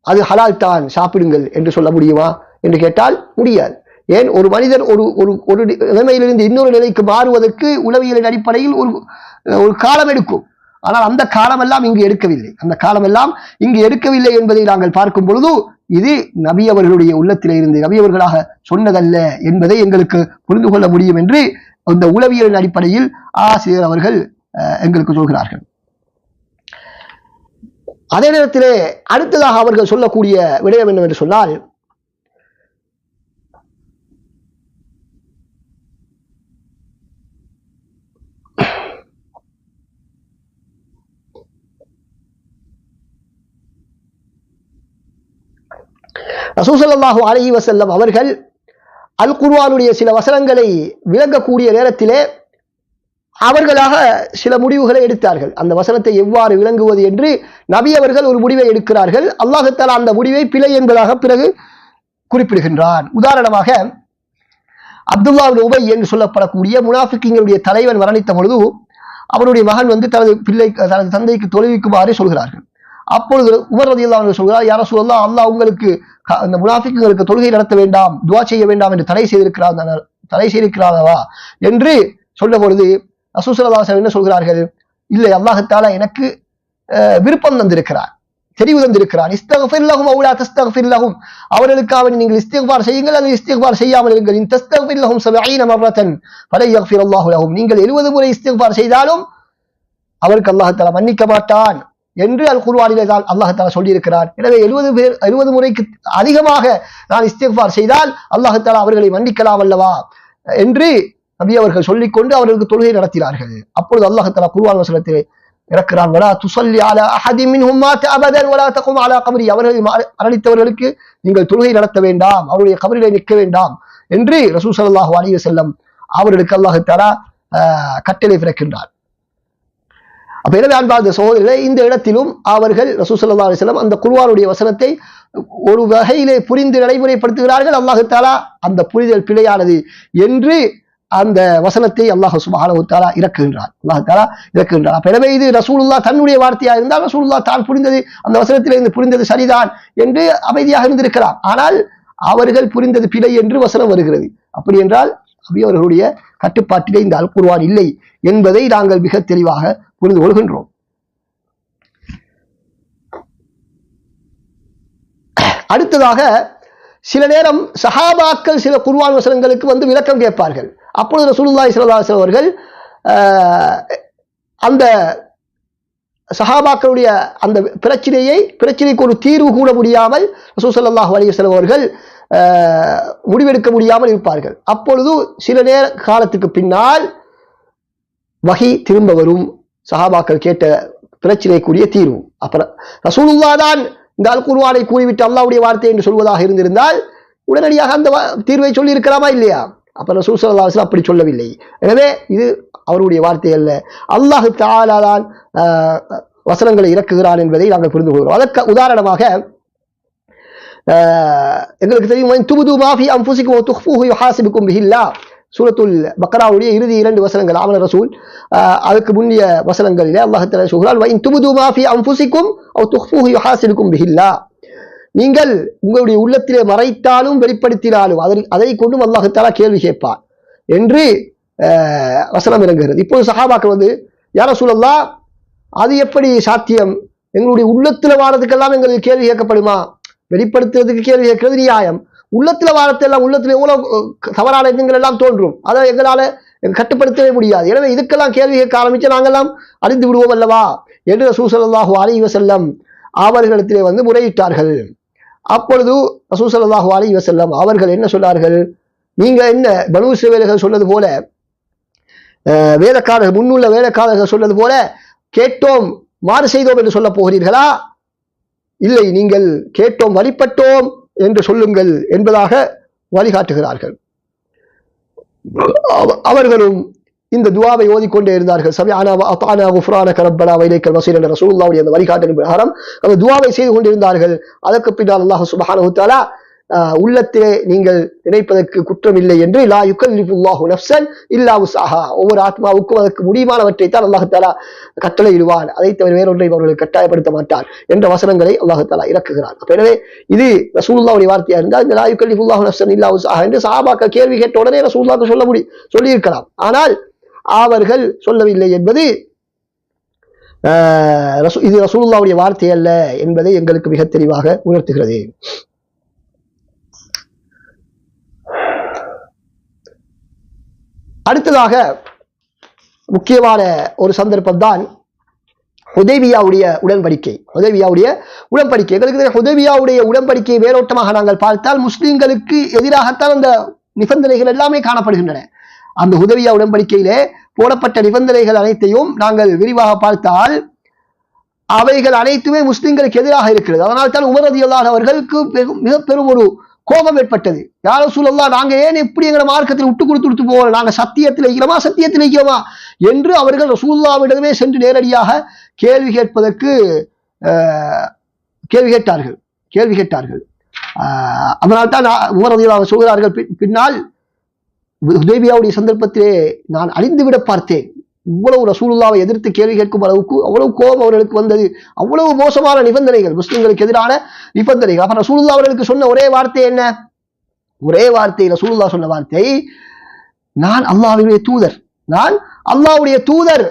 அது ஹலால் தான் சாப்பிடுங்கள் என்று சொல்ல முடியுமா என்று கேட்டால் முடியாது. ஏன்? ஒரு மனிதர் ஒரு நிலைமையிலிருந்து இன்னொரு நிலைக்கு மாறுவதற்கு உளவியலின் அடிப்படையில் ஒரு காலம் எடுக்கும். ஆனால் அந்த காலமெல்லாம் இங்கு எடுக்கவில்லை. அந்த காலமெல்லாம் இங்கு எடுக்கவில்லை என்பதை நாங்கள் பார்க்கும் பொழுது இது நபி அவர்களுடைய உள்ளத்திலே இருந்து நபி அவர்களாக சொன்னதல்ல என்பதை எங்களுக்கு புரிந்து கொள்ள முடியும் என்று அந்த உளவியலின் அடிப்படையில் ஆசிரியர் அவர்கள் எங்களுக்கு சொல்கிறார்கள். அதே நேரத்திலே அடுத்ததாக அவர்கள் சொல்லக்கூடிய விடயம் என்னவென்று சொன்னால், ரசூல் ஸல்லல்லாஹு அலைஹி வஸல்லம் அவர்கள் அல் குர்ஆனுடைய சில வசனங்களை விளங்கக்கூடிய நேரத்திலே அவர்களாக சில முடிவுகளை எடுத்தார்கள். அந்த வசனத்தை எவ்வாறு விளங்குவது என்று நபி அவர்கள் ஒரு முடிவை எடுக்கிறார்கள். அல்லாஹ் தஆலா அந்த முடிவை பிழை என்பதாக பிறகு குறிப்பிடுகின்றான். உதாரணமாக அப்துல்லா இப்னு உபை என்று சொல்லப்படக்கூடிய முனாஃபிக்குகளுடைய தலைவன் மரணித்த பொழுது அவருடைய மகன் தனது தந்தைக்கு தொழுவிக்குமாறு சொல்கிறார்கள். அப்பொழுது உமர் ரலியல்லாஹு அன்ஹு சொல்கிறார், யா ரசூலல்லாஹ், அல்லாஹ் உங்களுக்கு அந்த முனாஃபிக்குகளுக்கு தொழுகை நடத்த வேண்டாம், துஆ செய்ய வேண்டாம் என்று தடை செய்திருக்கிறாரா என்று சொன்ன பொழுது ரசூல் ஸல்லல்லாஹு அலைஹி வஸல்லம் என்ன சொல்கிறார்கள், இல்லை, அல்லாஹ் தஆலா எனக்கு விருப்பம் தந்திருக்கிறார், தெரிவு தந்திருக்கிறார். இஸ்தக்ஃபிர் லஹும் அவ் லா தஸ்தக்ஃபிர் லஹும், அவர்களுக்காக நீங்கள் இஸ்திக்பார் செய்யுங்கள் அல்லது இஸ்திக்பார் செய்யாமல் இருங்கள். இன் தஸ்தக்ஃபிர் லஹும் 70 மர்ரத்தன் ஃபலை யக்ஃபிர் அல்லாஹு லஹும், நீங்கள் 70 முறை இஸ்திக்பார் செய்தாலும் அவருக்கு அல்லாஹ் தஆலா மன்னிக்க மாட்டான் என்று அல் குர்ஆனிலே அல்லாஹ் தஆலா சொல்லியிருக்கிறார். எனவே 70 முறைக்கு அதிகமாக நான் இஸ்திக்பார் செய்தால் அல்லாஹ் தஆலா அவர்களை மன்னிக்கலாம் அல்லவா என்று நபி அவர்கள் சொல்லிக்கொண்டு அவர்களுக்கு தொழுகை நடத்தினார்கள். அப்பொழுது அல்லாஹ் தஆலா குர்ஆன் வசனத்திலே இறக்கிறான், வலா துஸல்லி அலா அஹதின் மின்ஹும் மாத அபதன் வலா தகும் அலா கப்ரி, அவர்களை மரணித்தவர்களுக்கு நீங்கள் தொழுகை நடத்த வேண்டாம், அவருடைய கபரிலே நிற்க வேண்டாம் என்று ரசூல் ஸல்லல்லாஹு அலைஹி வஸல்லம் அவர்களுக்கு அல்லாஹ் தஆலா கட்டளை பிறக்கின்றார். அப்ப எனவே அன்பார்ந்த சகோதரர்களே, இந்த இடத்திலும் அவர்கள் ரசூல் ஸல்லல்லாஹு அலைஹி வஸல்லம் அந்த குர்ஆனுடைய வசனத்தை ஒரு வகையிலே புரிந்து நடைமுறைப்படுத்துகிறார்கள். அல்லாஹ் தஆலா அந்த புரிதல் பிழையானது என்று அந்த வசனத்தை அல்லாஹ் சுப்ஹானஹு வ தஆலா இறக்குகின்றார். அப்ப எனவே இது ரசூலுல்லாஹ் தன்னுடைய வார்த்தையாக இருந்தால் ரசூலுல்லாஹ் தான் புரிந்தது, அந்த வசனத்திலிருந்து புரிந்தது சரிதான் என்று அமைதியாக இருந்திருக்கலாம். ஆனால் அவர்கள் புரிந்தது பிழை என்று வசனம் வருகிறது. அப்படி என்றால் நபி அவர்களுடைய கட்டுப்பாட்டிலே இந்த அல் குர்ஆன் இல்லை என்பதை நாங்கள் மிக தெளிவாக புரிந்து கொள்கின்றோம். அடுத்ததாக சில நேரம் சஹாபாக்கள் சில குர்ஆன் வசனங்களுக்கு வந்து விளக்கம் கேட்பார்கள். அப்பொழுது ரசூலுல்லாஹி ஸல்லல்லாஹு அலைஹி வஸல்லம் அவர்கள் அந்த சஹாபாக்களுடைய அந்த பிரச்சனைக்கு ஒரு தீர்வு கூட முடியாமல் ரசூல் ஸல்லல்லாஹு அலைஹி வஸல்லம் அவர்கள் முடிவெடுக்க முடியாமல் இருப்பார்கள். அப்பொழுது சில நேர காலத்துக்கு பின்னால் வஹி திரும்ப வரும், சஹாபாக்கள் கேட்ட பிரச்சனைக்குரிய தீர்வு. அப்புறம் ரசூலுல்லா தான் இந்த அல் குர்ஆனை கூறிவிட்டு அல்லாஹ்வுடைய வார்த்தை என்று சொல்வதாக இருந்திருந்தால் உடனடியாக அந்த தீர்வை சொல்லி இருக்கலாமா இல்லையா? அப்ப ரசூல் ஸல்லல்லாஹு அலைஹி வஸல்லம் அப்படி சொல்லவில்லை. எனவே இது அவருடைய வார்த்தை அல்ல, அல்லாஹ் தஆலா தான் வசனங்களை இறக்குகிறான் என்பதை நாங்கள் புரிந்து கொள்கிறோம். அதற்கு உதாரணமாக எங்களுக்கு தெரியும், துபுது மாஃபி அன்ஃபுசிக்கும் வ துஃபூஹு யுஹாசிபுக்கும் பிஹில்லாஹ், சூரத்துல் பக்ராவுடைய இறுதி 2 வசனங்கள் ஆமன ரசூல். அதுக்கு முன்னிய வசனங்களிலே அல்லாஹ் தஆலா சொல்கிறார், வ இன் துபுது மாஃபி அன்ஃபுசிக்கும் வ துஃபூஹு யுஹாசிபுக்கும் பிஹில்லாஹ், நீங்கள் உங்களுடைய உள்ளத்திலே மறைத்தாலும் வெளிப்படுத்தினாலும் அதை கொண்டும் அல்லாஹ் தஆலா கேள்வி கேட்பார் என்று வசனம் இறங்குகிறது. இப்போது சஹாபாக்கள் வந்து யா ரசூலல்லாஹ், அது எப்படி சாத்தியம்? எங்களுடைய உள்ளத்துல வாரத்துக்கெல்லாம் எங்களுக்கு கேள்வி கேட்கப்படுமா? வெளிப்படுத்துறதுக்கு கேள்வி கேட்கிறது நியாயம். உள்ளத்துல வாரத்தெல்லாம் உள்ளத்துல எவ்வளவு தவறான எண்ணங்கள் எல்லாம் தோன்றும், அதை எங்களால கட்டுப்படுத்தவே முடியாது. எனவே இதுக்கெல்லாம் கேள்வி கேட்க ஆரம்பிச்சு நாங்கெல்லாம் அறிந்து விடுவோம் அல்லவா என்று ரசூல் ஸல்லல்லாஹு அலைஹி வஸல்லம் அவர்களிடத்திலே வந்து முறையிட்டார்கள். அப்பொழுது ரசூல் ஸல்லல்லாஹு அலைஹி வஸல்லம் அவர்கள் என்ன சொன்னார்கள்? நீங்க என்ன பனூ இஸ்ரவேலர்கள் சொன்னது போல, வேதக்காரர்கள் முன்னுள்ள வேதக்காரர்கள் சொன்னது போல கேட்டோம் மாறு செய்தோம் என்று சொல்ல போகிறீர்களா? இல்லை, நீங்கள் கேட்டோம் வழிபட்டோம் என்று சொல்லுங்கள் என்பதாக வழிகாட்டுகிறார்கள். அவர்களும் இந்த துஆவை ஓதிக்கொண்டே இருந்தார்கள். சமிஅனா வ அத்அனா குஃப்ரானக ரப்பனா வ இலைக்கல் மஸீர் என்ற ரசூலுல்லாஹ்வுடைய அந்த வழிகாட்டலின் பிரகாரம் அந்த துஆவை செய்து கொண்டிருந்தார்கள். அதற்கு பின்னால் அல்லாஹ் சுப்ஹானஹு வ தஆலா உள்ளத்திலே நீங்கள் நினைப்பதற்கு குற்றம் இல்லை என்று லா யுகல்லிஃபுல்லாஹு நஃப்ஸன் இல்லா உஸ்ஸாஹா, ஒவ்வொரு ஆத்மாவுக்கும் அதற்கு முடியுமானவற்றை தான் அல்லாஹ் தஆலா கட்டளையிடுவான், அதை தவிர வேறொன்றை அவர்களுக்கு கட்டாயப்படுத்த மாட்டார் என்ற வசனங்களை அல்லாஹ் தஆலா இறக்குகிறார். எனவே இது ரசூலுல்லாஹ்வுடைய வார்த்தையா இருந்தால் இந்த லா யுகல்லிஃபுல்லாஹு நஃப்ஸன் இல்லா உஸ்ஸாஹா என்று சஹாபாக்கள் கேள்வி கேட்ட உடனே ரசூலுல்லாஹ்வுக்கு சொல்லியிருக்கலாம். ஆனால் அவர்கள் சொல்லவில்லை என்பது இது ரசூலுல்லாஹ்வுடைய வார்த்தை அல்ல என்பதை எங்களுக்கு மிக தெளிவாக உணர்த்துகிறது. அடுத்ததாக முக்கியமான ஒரு சந்தர்ப்பம் தான் ஹுதைபியாவுடைய உடன்படிக்கை. எங்களுக்கு ஹுதைபியாவுடைய உடன்படிக்கை வேரோட்டமாக நாங்கள் பார்த்தால் முஸ்லிம்களுக்கு எதிராகத்தான் அந்த நிபந்தனைகள் எல்லாமே காணப்படுகின்றன. அந்த ஹுதைபியா உடன்படிக்கையிலே போடப்பட்ட நிபந்தனைகள் அனைத்தையும் நாங்கள் விரிவாக பார்த்தால் அவைகள் அனைத்துமே முஸ்லிம்களுக்கு எதிராக இருக்கிறது. அதனால் தான் உமர் ரலியல்லாஹு அவர்களுக்கு மிக பெரும் ஒரு கோபம் ஏற்பட்டது. யா ரசூலல்லாஹ், நாங்க ஏன் இப்படி எங்களை மார்க்கத்தில் விட்டு கொடுத்து போவோம், நாங்க சத்தியத்தில் வைக்கிறோமா என்று அவர்கள் ரசூலுல்லாஹ்விடமே சென்று நேரடியாக கேள்வி கேட்டார்கள். அதனால் தான் உமர் ரலியல்லாஹு சொல்கிறார்கள், பின்னால் ஹுதைபியாவுடைய சந்தர்ப்பத்திலே நான் அழிந்துவிட பார்த்தேன். இவ்வளவு ரசூலுல்லாவை எதிர்த்து கேள்வி கேட்கும் அளவுக்கு அவ்வளவு கோபம் அவர்களுக்கு வந்தது. அவ்வளவு மோசமான நிபந்தனைகள், முஸ்லிம்களுக்கு எதிரான நிபந்தனைகள். அப்ப ரசூலுல்லாஹ் அவர்களுக்கு சொன்ன ஒரே வார்த்தை என்ன? ரசூலுல்லாஹ் சொன்ன வார்த்தை, நான் அல்லாஹ்வுடைய தூதர்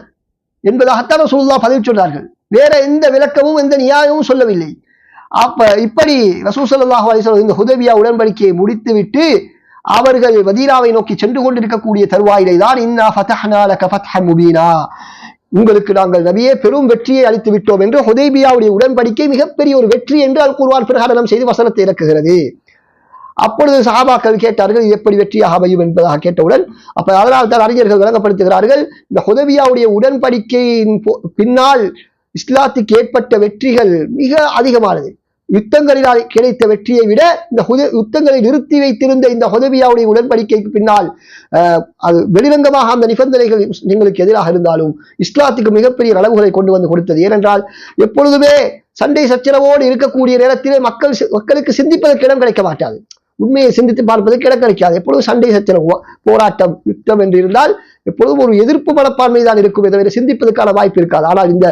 என்பதாகத்தான் ரசூலுல்லாஹ் பதில் சொன்னார்கள். வேற எந்த விளக்கமும் எந்த நியாயமும் சொல்லவில்லை. அப்ப இப்படி ரசூல் ஸல்லல்லாஹு அலைஹி வஸல்லம் இந்த ஹுதைபியா உடன்படிக்கையை முடித்துவிட்டு அவர்கள் மதீனாவை நோக்கி சென்று கொண்டிருக்கக்கூடிய தருவாயிலே தான் இன்னா ஃபதஹ்னா லக ஃபத்ஹன் முபீனா, உங்களுக்கு நாங்கள் நபியே பெரும் வெற்றியை அளித்து விட்டோம் என்று ஹுதைபியாவுடைய உடன்படிக்கை மிகப்பெரிய ஒரு வெற்றி என்று அல் குர்ஆன் பிரகடனம் செய்து வசனத்தை இறக்குகிறது. அப்பொழுது சஹாபாக்கள் கேட்டார்கள், இது எப்படி வெற்றியாக அமையும் என்பதாக கேட்டவுடன் அப்ப அதனால் தான் அறிஞர்கள் விளங்கப்படுத்துகிறார்கள், இந்த ஹுதைபியாவுடைய உடன்படிக்கையின் பின்னால் இஸ்லாத்துக்கு ஏற்பட்ட வெற்றிகள் மிக அதிகமானது. யுத்தங்களினால் கிடைத்த வெற்றியை விட இந்த யுத்தங்களை நிறுத்தி வைத்திருந்த இந்த ஹுதைபியாவுடைய உடன்படிக்கைக்கு பின்னால் அது வெளிரங்கமாக அந்த நிபந்தனைகள் முஸ்லிம்களுக்கு எதிராக இருந்தாலும் இஸ்லாத்துக்கு மிகப்பெரிய அளவுகளை கொண்டு வந்து கொடுத்தது. ஏனென்றால் எப்பொழுதுமே சண்டை சச்சரவோடு இருக்கக்கூடிய நேரத்திலே மக்களுக்கு சிந்திப்பதற்கு இடம் கிடைக்க மாட்டாது, உண்மையை சிந்தித்து பார்ப்பதற்கு இடம் கிடைக்காது. எப்பொழுதும் சண்டை சச்சரவு, போராட்டம், யுத்தம் என்று இருந்தால் எப்பொழுதும் ஒரு எதிர்ப்பு மனப்பான்மை தான் இருக்கும், தவிர சிந்திப்பதற்கான வாய்ப்பு இருக்காது. ஆனால் இந்த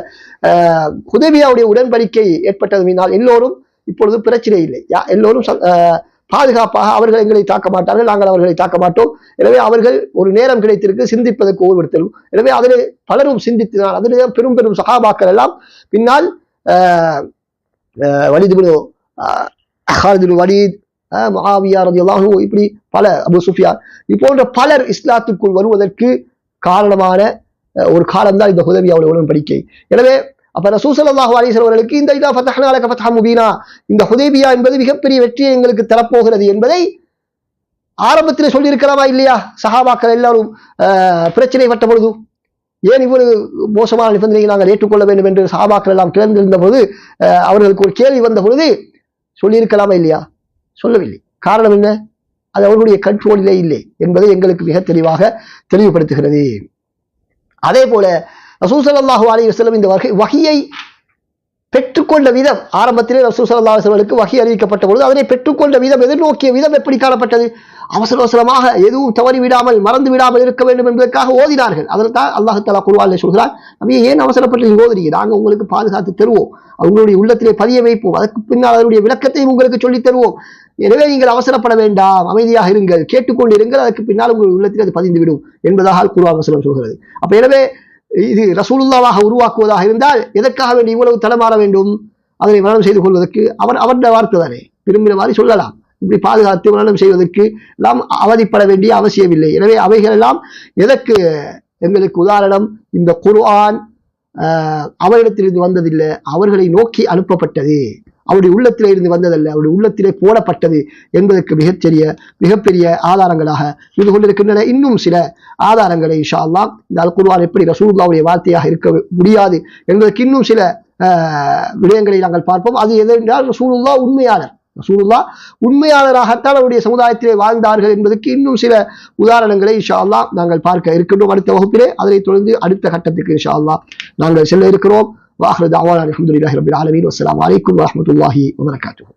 ஹுதைபியாவுடைய உடன்படிக்கை ஏற்பட்டதினால் எல்லோரும் இப்பொழுது பிரச்சனை இல்லை, எல்லோரும் பாதுகாப்பாக, அவர்கள் எங்களை தாக்க மாட்டார்கள், நாங்கள் அவர்களை தாக்க மாட்டோம். எனவே அவர்கள் ஒரு நேரம் கிடைத்திருக்கு சிந்திப்பதற்கு ஒவ்வொருத்தரும். எனவே அதில் பலரும் சிந்தித்தினால் அதிலே பெரும் பெரும் சஹாபாக்கள் எல்லாம் பின்னால் வலீத் முஆவியா ரலியல்லாஹு அன்ஹு, இப்படி பல அபூ சுஃபியான் போன்ற பலர் இஸ்லாத்துக்குள் வருவதற்கு காரணமான ஒரு காலம்தான் இந்த ஹுதைபியாவுடைய உடன்படிக்கை. எனவே அப்ப ரசூல் ஸல்லல்லாஹு அலைஹி வஸல்லம் அவர்களுக்கு இந்த இதா ஃபதஹ்னா லக ஃபத்ஹன் முபீனா, இந்த ஹுதைபியா என்பது மிகப்பெரிய வெற்றியை எங்களுக்கு தரப்போகிறது என்பதை ஆரம்பத்தில் சொல்லி இருக்கலாமா இல்லையா? சஹாபாக்கள் எல்லாரும் பிரச்சனை பட்ட பொழுது ஏன் இவ்வளவு மோசமான நிபந்தனையை நாங்கள் ஏற்றுக்கொள்ள வேண்டும் என்று சஹாபாக்கள் எல்லாம் கிளர்ந்திருந்த போது அவர்களுக்கு ஒரு கேள்வி வந்த பொழுது சொல்லியிருக்கலாமா இல்லையா? சொல்லவில்லை. காரணம் என்ன? அது அவர்களுடைய கண்ட்ரோலிலே இல்லை என்பதை எங்களுக்கு மிக தெளிவாக தெளிவுபடுத்துகிறது. அதே போல ரசூல் ஸல்லல்லாஹு அலைஹி வஸல்லம் இந்த வஹியை பெற்றுக்கொண்ட விதம், ஆரம்பத்திலே ரசூல் ஸல்லல்லாஹு அலைஹி வஸல்லம் வஹி அறிவிக்கப்பட்ட பொழுது அதனை பெற்றுக்கொண்ட விதம், எதிர்நோக்கிய விதம் எப்படி காணப்பட்டது? அவசர அவசரமாக எதுவும் தவறி விடாமல் மறந்து விடாமல் இருக்க வேண்டும் என்பதற்காக ஓதினார்கள். அதில் தான் அல்லாஹ் தஆலா குர்ஆனிலே சொல்கிறார், நபியே ஏன் அவசரப்பட்டு நீங்க ஓதுறீங்க? நாங்கள் உங்களுக்கு பாதுகாத்து தருவோம், அவங்களுடைய உள்ளத்திலே பதிய வைப்போம், அதற்கு பின்னால் அதனுடைய விளக்கத்தையும் உங்களுக்கு சொல்லித் தருவோம். எனவே நீங்கள் அவசரப்பட வேண்டாம், அமைதியாக இருங்கள், கேட்டுக்கொண்டிருங்கள், அதற்கு பின்னால் உங்கள் உள்ளத்தில் அது பதிந்துவிடும் என்பதாக குர்ஆன் வசனம் சொல்கிறது. அப்ப எனவே இது ரசூலுல்லாவாக உருவாக்குவதாக இருந்தால் எதற்காக வேண்டி இவ்வளவு தளமாற வேண்டும்? அதனை மரணம் செய்து கொள்வதற்கு அவருடைய வார்த்தை தானே, விரும்பின மாதிரி சொல்லலாம். இப்படி பாதுகாத்து மரணம் செய்வதற்கு எல்லாம் அவதிப்பட வேண்டிய அவசியமில்லை. எனவே அவைகள் எல்லாம் எதற்கு எங்களுக்கு உதாரணம்? இந்த குர்ஆன் அவரிடத்திலிருந்து வந்ததில்லை, அவர்களை நோக்கி அனுப்பப்பட்டது, அவருடைய உள்ளத்திலே இருந்து வந்ததல்ல, அவருடைய உள்ளத்திலே போடப்பட்டது என்பதற்கு மிகப்பெரிய ஆதாரங்களாக இருந்து கொண்டிருக்கின்றன. இன்னும் சில ஆதாரங்களை இன்ஷா அல்லாஹ் இந்த அல் குர்ஆன் எப்படி ரசூலுல்லாஹ்வுடைய வார்த்தையாக இருக்க முடியாது என்பதற்கு இன்னும் சில விடயங்களை நாங்கள் பார்ப்போம். அது எதென்றால் ரசூலுல்லாஹ் உண்மையாளராகத்தான் அவருடைய சமுதாயத்திலே வாழ்ந்தார்கள் என்பதற்கு இன்னும் சில உதாரணங்களை இன்ஷா அல்லாஹ் நாங்கள் பார்க்க இருக்கின்றோம் அடுத்த வகுப்பிலே. அதனைத் தொடர்ந்து அடுத்த கட்டத்துக்கு இன்ஷா அல்லாஹ் நாங்கள் செல்ல இருக்கிறோம். வாஹிரு தஅவானா அல்ஹம்துலில்லாஹி ரப்பில் ஆலமீன். வஸ்ஸலாமு அலைக்கும் வரஹ்மத்துல்லாஹி வபரகாத்துஹு.